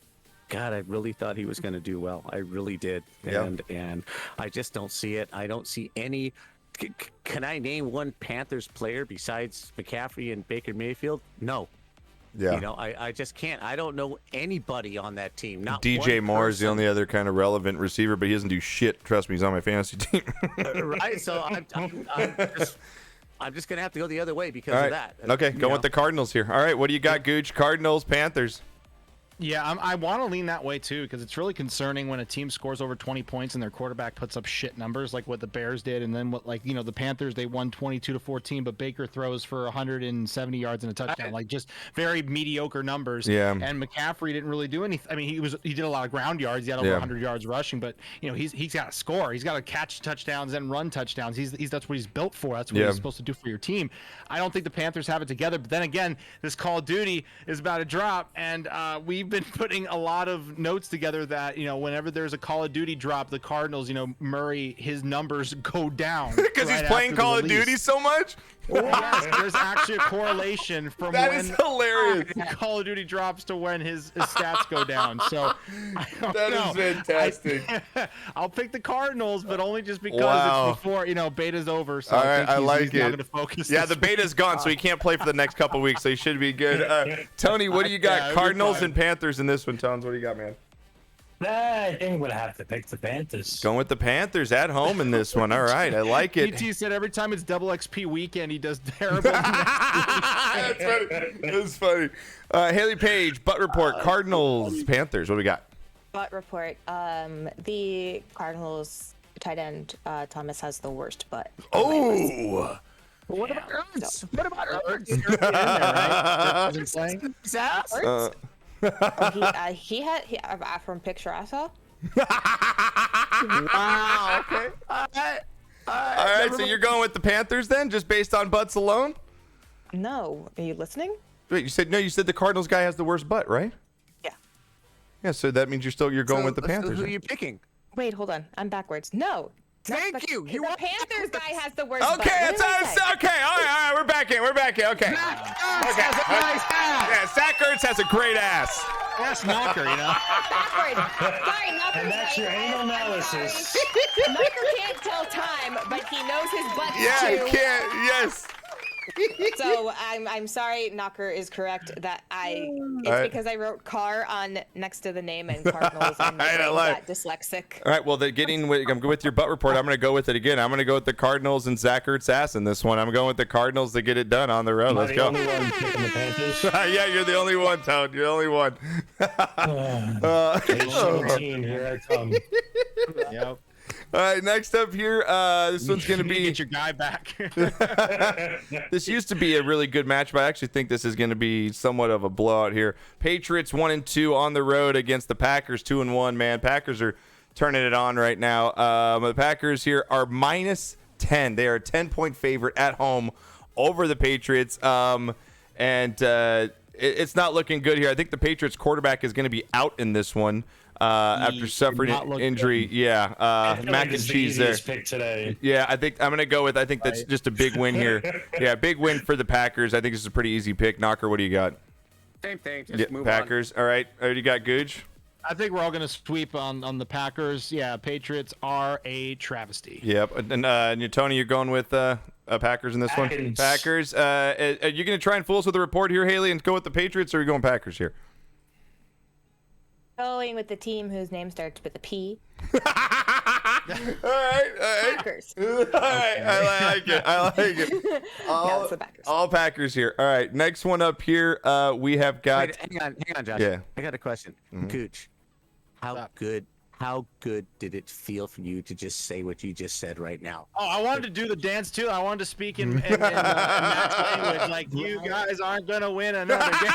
God, I really thought he was going to do well. I really did. Yeah. And I just don't see it. I don't see any. Can I name one Panthers player besides McCaffrey and Baker Mayfield? No. Yeah. You know, I just can't. I don't know anybody on that team. Not DJ one Moore is the person. only other kind of relevant receiver, but he doesn't do shit. Trust me, he's on my fantasy team. Right? So I'm just going to have to go the other way because All of right. that. Okay, You go know? with the Cardinals here. All right, what do you got, Gooch? Cardinals, Panthers. Yeah, I want to lean that way too, because it's really concerning when a team scores over 20 points and their quarterback puts up shit numbers like what the Bears did, and then what, like, you know, the Panthers, they won 22-14, but Baker throws for 170 yards and a touchdown, like just very mediocre numbers. Yeah. And McCaffrey didn't really do anything. I mean, he did a lot of ground yards. He had over 100 yards rushing, but you know, he's got to score. He's got to catch touchdowns and run touchdowns. That's what he's built for. That's what he's supposed to do for your team. I don't think the Panthers have it together. But then again, this Call of Duty is about to drop, and we've been putting a lot of notes together that, you know, whenever there's a Call of Duty drop, the Cardinals, you know, Murray, his numbers go down because he's playing Call of Duty so much. Yes, there's actually a correlation from that when is hilarious. Call of Duty drops to when his stats go down. So that is fantastic. I'll pick the Cardinals, but only just because it's before, you know, beta's over. So all right, I like it. Gonna focus the beta's gone, so he can't play for the next couple weeks. So he should be good. Tony, what do you got? Cardinals and Panthers in this one. Tones, what do you got, man? I think I'm going to have to pick the Panthers. Going with the Panthers at home in this one. All right, I like it. GT said every time it's double XP weekend, he does terrible. That's funny. That's funny. Haley Page, Butt Report, Cardinals, Panthers. What do we got? Butt report. The Cardinals tight end Thomas has the worst butt. Oh. What about Ertz? What about Ertz? He had from picture I saw. Wow. Okay. All right. So you're going with the Panthers then, just based on butts alone? No, are you listening? Wait, you said no. You said the Cardinals guy has the worst butt, right? Yeah. Yeah. So that means you're going with the Panthers. Who are you picking? Wait, hold on. I'm backwards. No. Thank you. The Panthers guy has the worst. Okay, butt. okay. All right. We're back in. Okay. Okay. Yeah, Zach Ertz has a great ass. That's Knocker, you know. Backwards. Sorry, Knocker. And that's your anal analysis. Knocker can't tell time, but he knows his butt Yeah, too. he can't. Yes. So I'm sorry, Knocker is correct that because I wrote car on next to the name and Cardinals and my brain got dyslexic. All right, well, I'm good with your butt report. I'm going to go with it again. I'm going to go with the Cardinals and Zach Ertz ass in this one. I'm going with the Cardinals to get it done on the road. Let's go. Only one picking the Panthers. Yeah, you're the only one, Toad. You're the only one. Team, here I come. Yep. All right, next up here, this one's going to be... Get your guy back. This used to be a really good match, but I actually think this is going to be somewhat of a blowout here. Patriots 1-2 on the road against the Packers 2-1, man. Packers are turning it on right now. The Packers here are -10. They are a 10-point favorite at home over the Patriots. It's not looking good here. I think the Patriots quarterback is going to be out in this one. After suffering an injury. Good. Yeah. Mac and cheese there. Pick today. Yeah, I think I'm going to go with, that's just a big win here. Yeah, big win for the Packers. I think this is a pretty easy pick. Knocker, what do you got? Same thing. Just move Packers. on. All right. Already got Gooch? I think we're all going to sweep on the Packers. Yeah, Patriots are a travesty. Yep. And Tony, you're going with Packers in this one? Packers. Are you going to try and fool us with the report here, Haley, and go with the Patriots, or are you going Packers here? Going with the team whose name starts with a P. All right. Packers. All right. I like it. It's the Packers. All Packers here. All right. Next one up here, we have got... Wait, hang on, Josh. Yeah. I got a question. Gooch, how good did it feel for you to just say what you just said right now? Oh, I wanted to do the dance too. I wanted to speak in match language, like you guys aren't gonna win another game.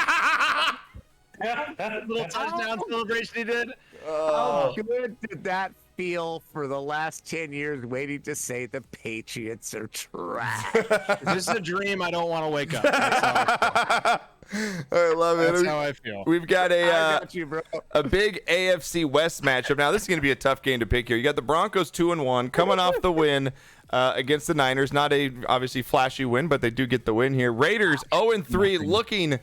Little touchdown celebration he did. How good did that feel for the last 10 years waiting to say the Patriots are trash? This is a dream I don't want to wake up. That's how I love it. That's how I feel. We've got I got you, bro. a big AFC West matchup. Now, this is going to be a tough game to pick here. You got the Broncos 2-1 coming off the win against the Niners. Not a obviously flashy win, but they do get the win here. Raiders 0-3 looking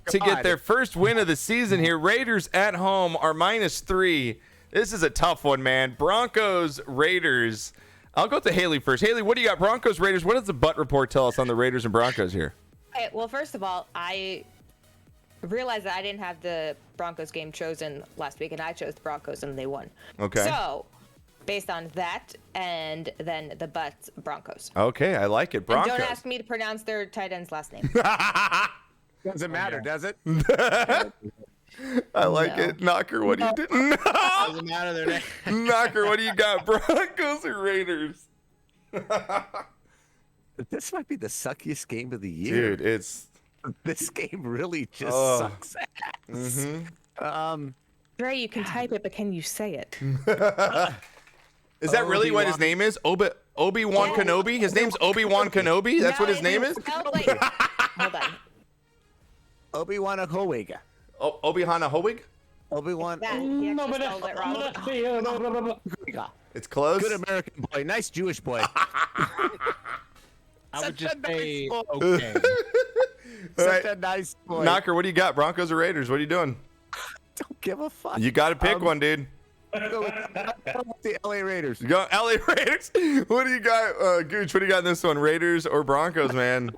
to get their first win of the season here. Raiders at home are -3. This is a tough one, man. Broncos, Raiders. I'll go to Haley first. Haley, what do you got? Broncos, Raiders. What does the butt report tell us on the Raiders and Broncos here? Okay, well, first of all, I realized that I didn't have the Broncos game chosen last week, and I chose the Broncos, and they won. Okay. So, based on that, and then the Butts Broncos. Okay, I like it. Broncos. And don't ask me to pronounce their tight end's last name. Doesn't matter, does it? I like No. it. Knocker, what do you do? No! Doesn't matter their name. Knocker, what do you got? Broncos or Raiders? This might be the suckiest game of the year. Dude, it's This game really just Oh. sucks ass. Dre, you can type it, but can you say it? Is that really what his Obi-Wan. name is? Obi-Wan Yeah. Kenobi? His name's Obi-Wan Kenobi? That's No, what his name is? spelled like- hold on. Obi-Wan Ahowiga. Obi-Wan Ahoig? Obi-Wan That, he actually spelled it wrong. Ahowiga. It's close. Good American boy. Nice Jewish boy. I would Such a just say nice boy. okay. All Such right. a nice boy. Knocker, what do you got? Broncos or Raiders? What are you doing? Don't give a fuck. You got to pick one, dude. Go with the LA Raiders. You go LA Raiders. What do you got, Gooch? What do you got in this one? Raiders or Broncos, man?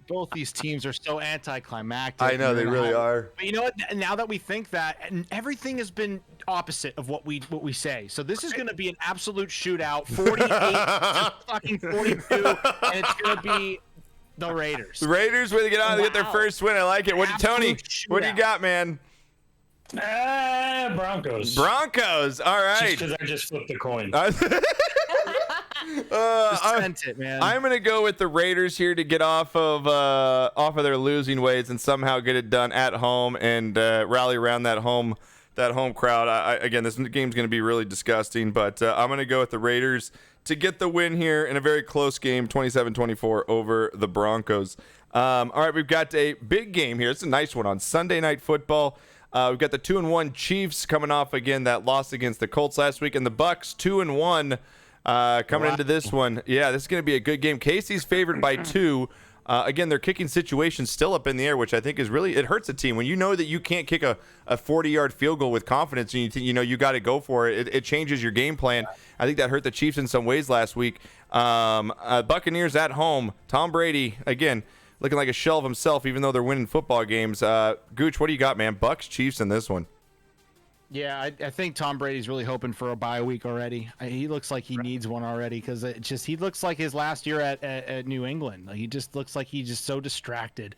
Both these teams are so anticlimactic. I know they and really how- are. But you know what? Now that we think that, and everything has been opposite of what we say. So this is going to be an absolute shootout, 48 to fucking 42, and it's going to be the Raiders. The Raiders, where they get out, they get their Wow. first win. I like it. Tony? Absolute What do you shootout. got, man? Broncos. Broncos. All Just right. because I just flipped the coin. Just sent it, man. I'm gonna go with the Raiders here to get off of their losing ways and somehow get it done at home and rally around that home crowd. Again, this game's gonna be really disgusting, but I'm gonna go with the Raiders to get the win here in a very close game, 27-24 over the Broncos. All right, we've got a big game here. It's a nice one on Sunday Night Football. We've got the 2-1 Chiefs coming off again that loss against the Colts last week, and the Bucks 2-1 coming into this one. Yeah, this is going to be a good game. Casey's favored by 2. Again, their kicking situation's still up in the air, which I think is really, it hurts a team when you know that you can't kick a 40-yard field goal with confidence, and you know you got to go for it. It changes your game plan. I think that hurt the Chiefs in some ways last week. Buccaneers at home. Tom Brady again looking like a shell of himself, even though they're winning football games. Gooch, what do you got, man? Bucks, Chiefs in this one. Yeah, I think Tom Brady's really hoping for a bye week already. He looks like he needs one already because he looks like his last year at New England. Like, he just looks like he's just so distracted.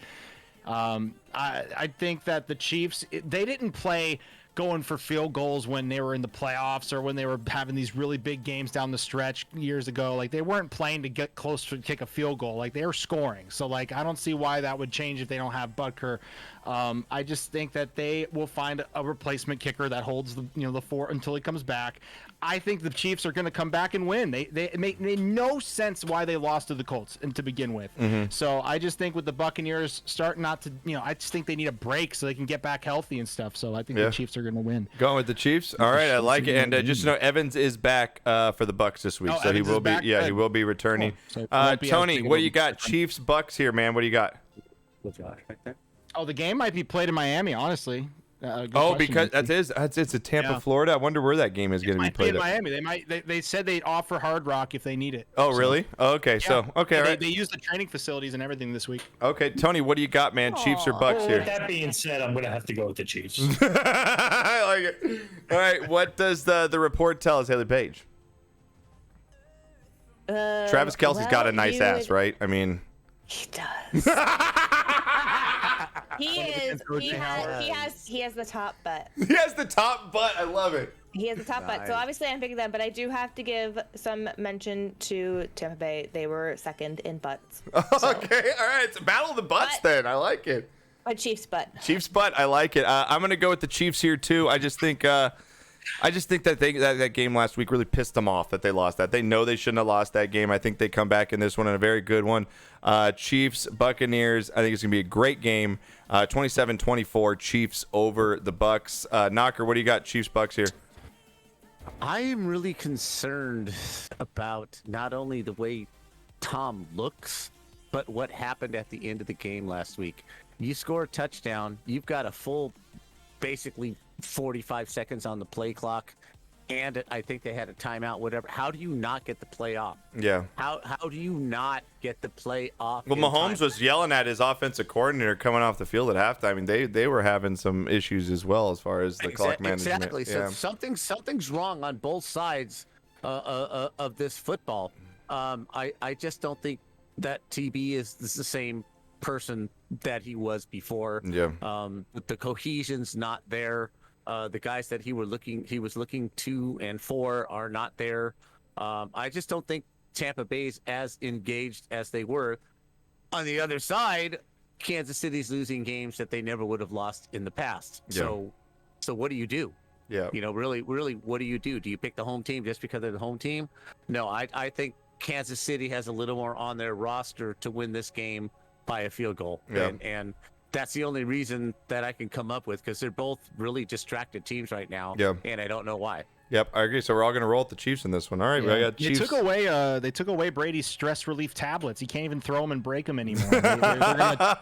I think that the Chiefs, they didn't play going for field goals when they were in the playoffs or when they were having these really big games down the stretch years ago. Like, they weren't playing to get close to kick a field goal. Like, they were scoring. So, like, I don't see why that would change if they don't have Butker. I just think that they will find a replacement kicker that holds the fort until he comes back. I think the Chiefs are going to come back and win. It made no sense why they lost to the Colts and to begin with. So I just think with the Buccaneers starting not to, I just think they need a break so they can get back healthy and stuff. So I think Yeah. the Chiefs are going to win. Going with the Chiefs. All right, I like it. And just to know, Evans is back for the Bucks this week, Oh, so he Evans will is be. back? Yeah, he Good. will be returning. Cool. So it won't be as Tony, big of what a do you got? difference. Chiefs, Bucks here, man. What do you got? Oh, the game might be played in Miami, honestly. Good Oh, question. because it's a Tampa, Yeah. Florida. I wonder where that game is going to be Might be in played. At. Miami. They said they'd offer Hard Rock if they need it. Oh, So, really? Oh, okay. yeah. So, okay, Yeah, all right. They use the training facilities and everything this week. Okay, Tony, what do you got, man? Chiefs or Bucks Well, here? with that being said, I'm going to have to go with the Chiefs. I like it. All right, what does the report tell us, Haley Page? Travis Kelce's got a nice ass, right? I mean, He does. He has the top butt. he has the top butt. I love it. He has the top butt. So Nice. obviously I'm picking them, but I do have to give some mention to Tampa Bay. They were second in butts. Okay, all right. It's a battle of the butts But- then. I like it. But Chiefs butt. Chiefs butt. I like it. I'm gonna go with the Chiefs here too. I just think that that game last week really pissed them off that they lost that. They know they shouldn't have lost that game. I think they come back in this one in a very good one. Chiefs, Buccaneers. I think it's gonna be a great game. 27-24 Chiefs over the Bucks. Knocker, what do you got? Chiefs, Bucks here. I am really concerned about not only the way Tom looks, but what happened at the end of the game last week. You score a touchdown, you've got a full, basically 45 seconds on the play clock, and I think they had a timeout, whatever. How do you not get the play off? Yeah. How do you not get the play off? Well, in Mahomes time? was yelling at his offensive coordinator coming off the field at halftime. I mean, they were having some issues as well as far as the clock management. Exactly. Yeah. So something's wrong on both sides of this football. I just don't think that TB is the person that he was before. Yeah. The cohesion's not there. The guys that he was looking to and for are not there. I just don't think Tampa Bay's as engaged as they were. On the other side, Kansas City's losing games that they never would have lost in the past. Yeah. So what do you do? Yeah. Really, what do you do? Do you pick the home team just because they're the home team? No, I think Kansas City has a little more on their roster to win this game by a field goal. Yeah. And that's the only reason that I can come up with, because they're both really distracted teams right now. Yeah. And I don't know why. Yep, I agree. So we're all going to roll with the Chiefs in this one. All right, I got Chiefs. They took away Brady's stress relief tablets. He can't even throw them and break them anymore. They're gonna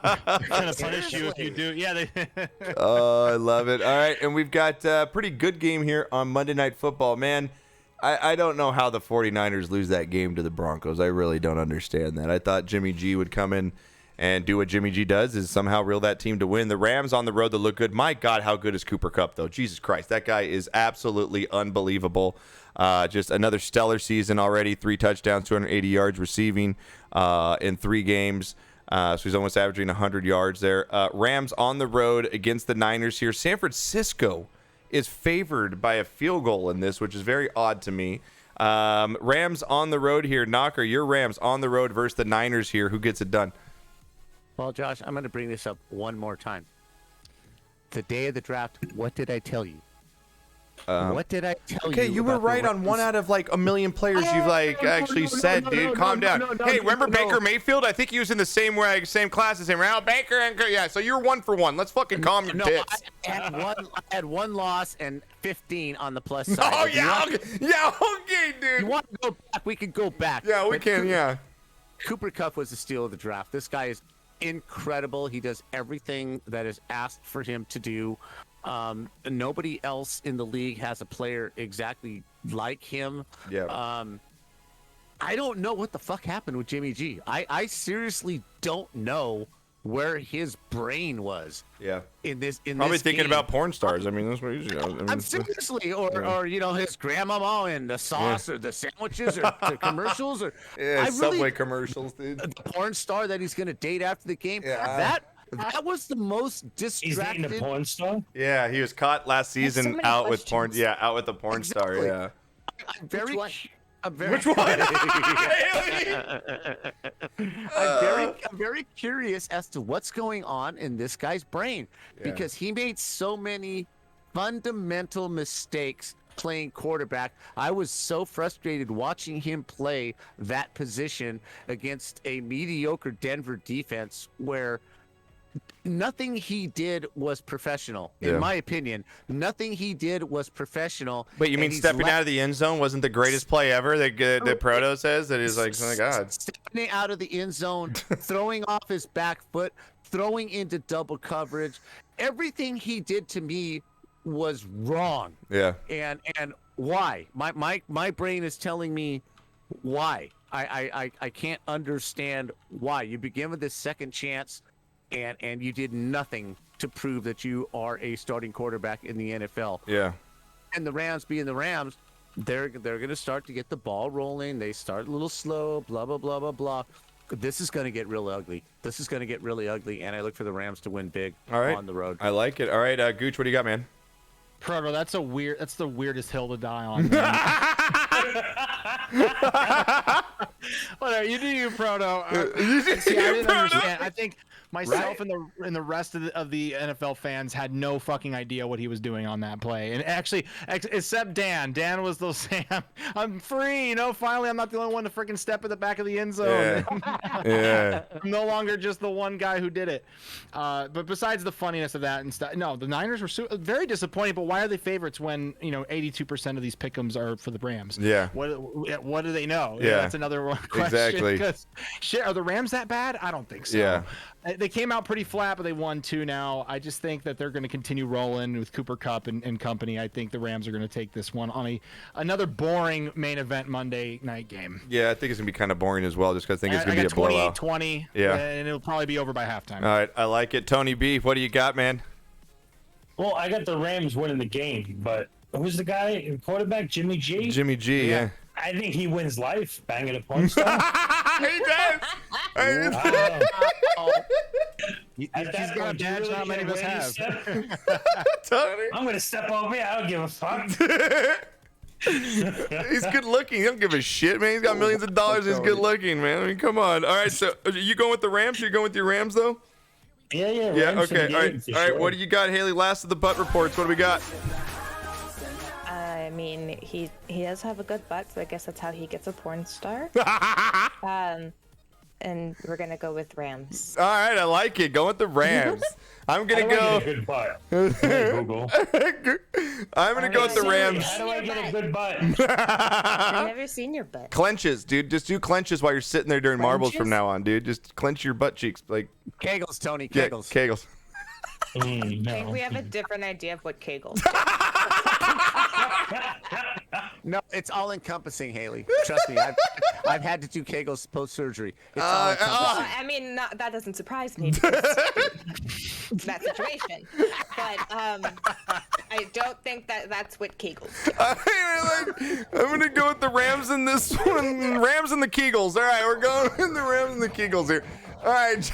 punish you if you do. Yeah. Oh, I love it. All right, and we've got a pretty good game here on Monday Night Football. Man, I don't know how the 49ers lose that game to the Broncos. I really don't understand that. I thought Jimmy G would come in and do what Jimmy G does, is somehow reel that team to win. The Rams on the road that look good. My God, how good is Cooper Kupp, though? Jesus Christ, that guy is absolutely unbelievable. Just another stellar season already. 3 touchdowns, 280 yards receiving in 3 games. So he's almost averaging 100 yards there. Rams on the road against the Niners here. San Francisco is favored by a field goal in this, which is very odd to me. Rams on the road here. Knocker, your Rams on the road versus the Niners here. Who gets it done? Well, Josh, I'm going to bring this up one more time. The day of the draft, what did I tell you? What did I tell you? Okay, you were right on 1 out of like a million players you've actually said, dude. Calm down. Hey, remember Baker Mayfield? I think he was in the same class as him. Well, Baker and yeah, so you're 1 for 1. Let's fucking calm your tits. I had one loss and 15 on the plus side. Oh yeah, okay, dude. You want to go back? We could go back. Yeah, we can. Yeah. Cooper Kupp was the steal of the draft. This guy is incredible. He does everything that is asked for him to do. Nobody else in the league has a player exactly like him. Yeah. I don't know what the fuck happened with Jimmy G. I seriously don't know where his brain was. Yeah. In Probably this thinking game. about porn stars. I mean, that's what usually. I'm seriously, or his grandmama and the sauce or the sandwiches or the commercials or Subway commercials, dude. The porn star that he's gonna date after the game. Yeah. That was the most distracted. He's dating a porn star? Yeah, he was caught last season out with porn. Yeah, out with the porn star. Exactly. Yeah. I'm very. Which one? I'm very curious as to what's going on in this guy's brain, because he made so many fundamental mistakes playing quarterback. I was so frustrated watching him play that position against a mediocre Denver defense where nothing he did was professional. In my opinion, nothing he did was professional. But you mean stepping out of the end zone wasn't the greatest play ever that Proto says? That is like, oh my God. Stepping out of the end zone, throwing off his back foot, throwing into double coverage. Everything he did to me was wrong. Yeah. And why? My brain is telling me why. I can't understand why. You begin with this second chance, and you did nothing to prove that you are a starting quarterback in the NFL. Yeah. And the Rams being the Rams, they're going to start to get the ball rolling. They start a little slow, blah, blah, blah, blah, blah. This is going to get real ugly. This is going to get really ugly, and I look for the Rams to win big on the road. I like it. All right, Gooch, what do you got, man? Proto, that's the weirdest hill to die on. Whatever, you do you, Proto. See, I didn't understand. I think myself and the rest of the NFL fans had no fucking idea what he was doing on that play. And actually, except Dan. Dan was the same. I'm free. Finally, I'm not the only one to freaking step at the back of the end zone. Yeah. I'm no longer just the one guy who did it. But besides the funniness of that and stuff, no, the Niners were very disappointing. But why are they favorites when 82% of these pick'ems are for the Rams? Yeah. What do they know? Yeah. That's another one question. Exactly. Shit, are the Rams that bad? I don't think so. Yeah. They came out pretty flat, but they won 2 now. I just think that they're going to continue rolling with Cooper Kupp and company. I think the Rams are going to take this one on another boring main event Monday night game. Yeah, I think it's going to be kind of boring as well, just because I think it's going to be a blowout. 28-20, yeah. And it'll probably be over by halftime. All right, I like it. Tony B, what do you got, man? Well, I got the Rams winning the game, but who's the guy, quarterback, Jimmy G? Jimmy G, yeah. I think he wins life banging a porn star. He does. At that got a point, you badge really not many of us gonna have. step- Tony. I'm gonna step over here. I don't give a fuck. He's good looking. He don't give a shit, man. He's got millions of dollars. He's good looking, man. I mean, come on. All right, so are you going with the Rams? You're going with your Rams, though? Yeah. Yeah. Rams for Okay. the All game, right. for All right. sure. What do you got, Haley? Last of the butt reports. What do we got? I mean, he does have a good butt, so I guess that's how he gets a porn star. And we're gonna go with Rams. All right, I like it. Go with the Rams. I'm gonna How do I go. get a good butt? Google. I'm gonna go with the Siri, Rams. How do I get a good butt? I've never seen your butt. Clenches, dude. Just do clenches while you're sitting there during marbles from Clenches? now on, dude. Just clench your butt cheeks, like Kegels, Tony. yeah, Kegels. kegels. Mm, I think no. we have a different idea of what Kegels. No, it's all encompassing, Haley. Trust me, I've had to do Kegels post surgery. It's all Well, encompassing. I mean, that doesn't surprise me because that situation. But I don't think that's what Kegels do. I'm gonna go with the Rams in this one. Rams and the Kegels. All right, we're going with the Rams and the Kegels here. All right,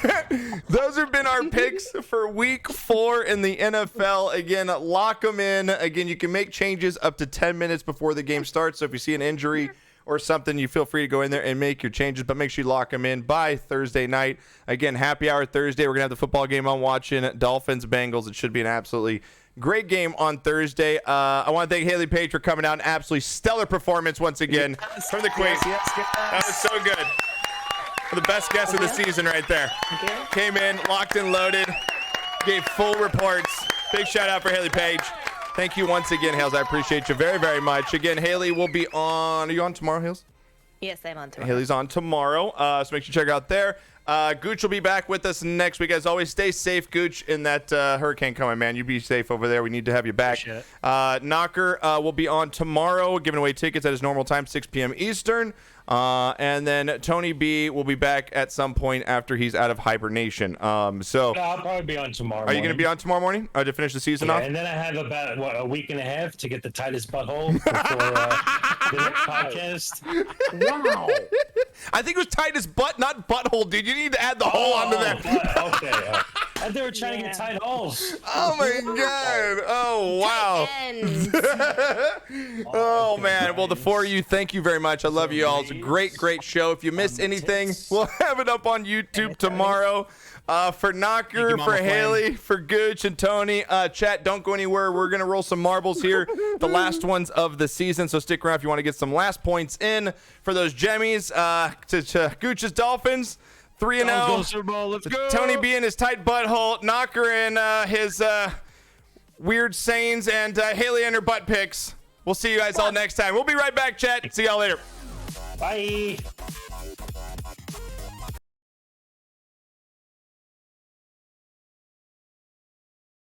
those have been our picks for Week 4 in the NFL. Again, lock them in. Again, you can make changes up to 10 minutes before the game starts. So if you see an injury or something, you feel free to go in there and make your changes. But make sure you lock them in by Thursday night. Again, happy hour Thursday. We're gonna have the football game on watching. Dolphins, Bengals. It should be an absolutely great game on Thursday. I want to thank Haley Page for coming out. An absolutely stellar performance once again from the Queen. Yes. That was so good. The best guest of the season right there. Thank you. Came in, locked and loaded, gave full reports. Big shout out for Haley Page. Thank you once again, Hales. I appreciate you very, very much. Again, Haley will be on. Are you on tomorrow, Hales? Yes, I'm on tour. Haley's on tomorrow, so make sure you check her out there. Gooch will be back with us next week. As always, stay safe, Gooch, in that hurricane coming, man. You be safe over there. We need to have you back. Knocker will be on tomorrow, giving away tickets at his normal time, 6 p.m. Eastern. And then Tony B will be back at some point after he's out of hibernation. So No, I'll probably be on tomorrow. are you going to be on tomorrow morning to finish the season off? And then I have about a week and a half to get the tightest butthole before the next podcast. Wow. I think it was tight as butt, not butthole, dude. You need to add the hole onto that. Okay. And they were trying to get tight holes. Oh my God! Oh wow! Oh man! Well, the four of you, thank you very much. I love you all. It's a great show. If you missed anything, we'll have it up on YouTube tomorrow. For Knocker, Thank you, for Mama Haley, for Gooch and Tony. Chat, don't go anywhere. We're gonna roll some marbles here, the last ones of the season. So stick around if you want to get some last points in for those Jemmies. To Gooch's Dolphins. 3-0. Let's go. Tony B in his tight butthole, Knocker in his weird sayings, and Haley and her butt pics. We'll see you guys all next time. We'll be right back, chat. See y'all later. Bye.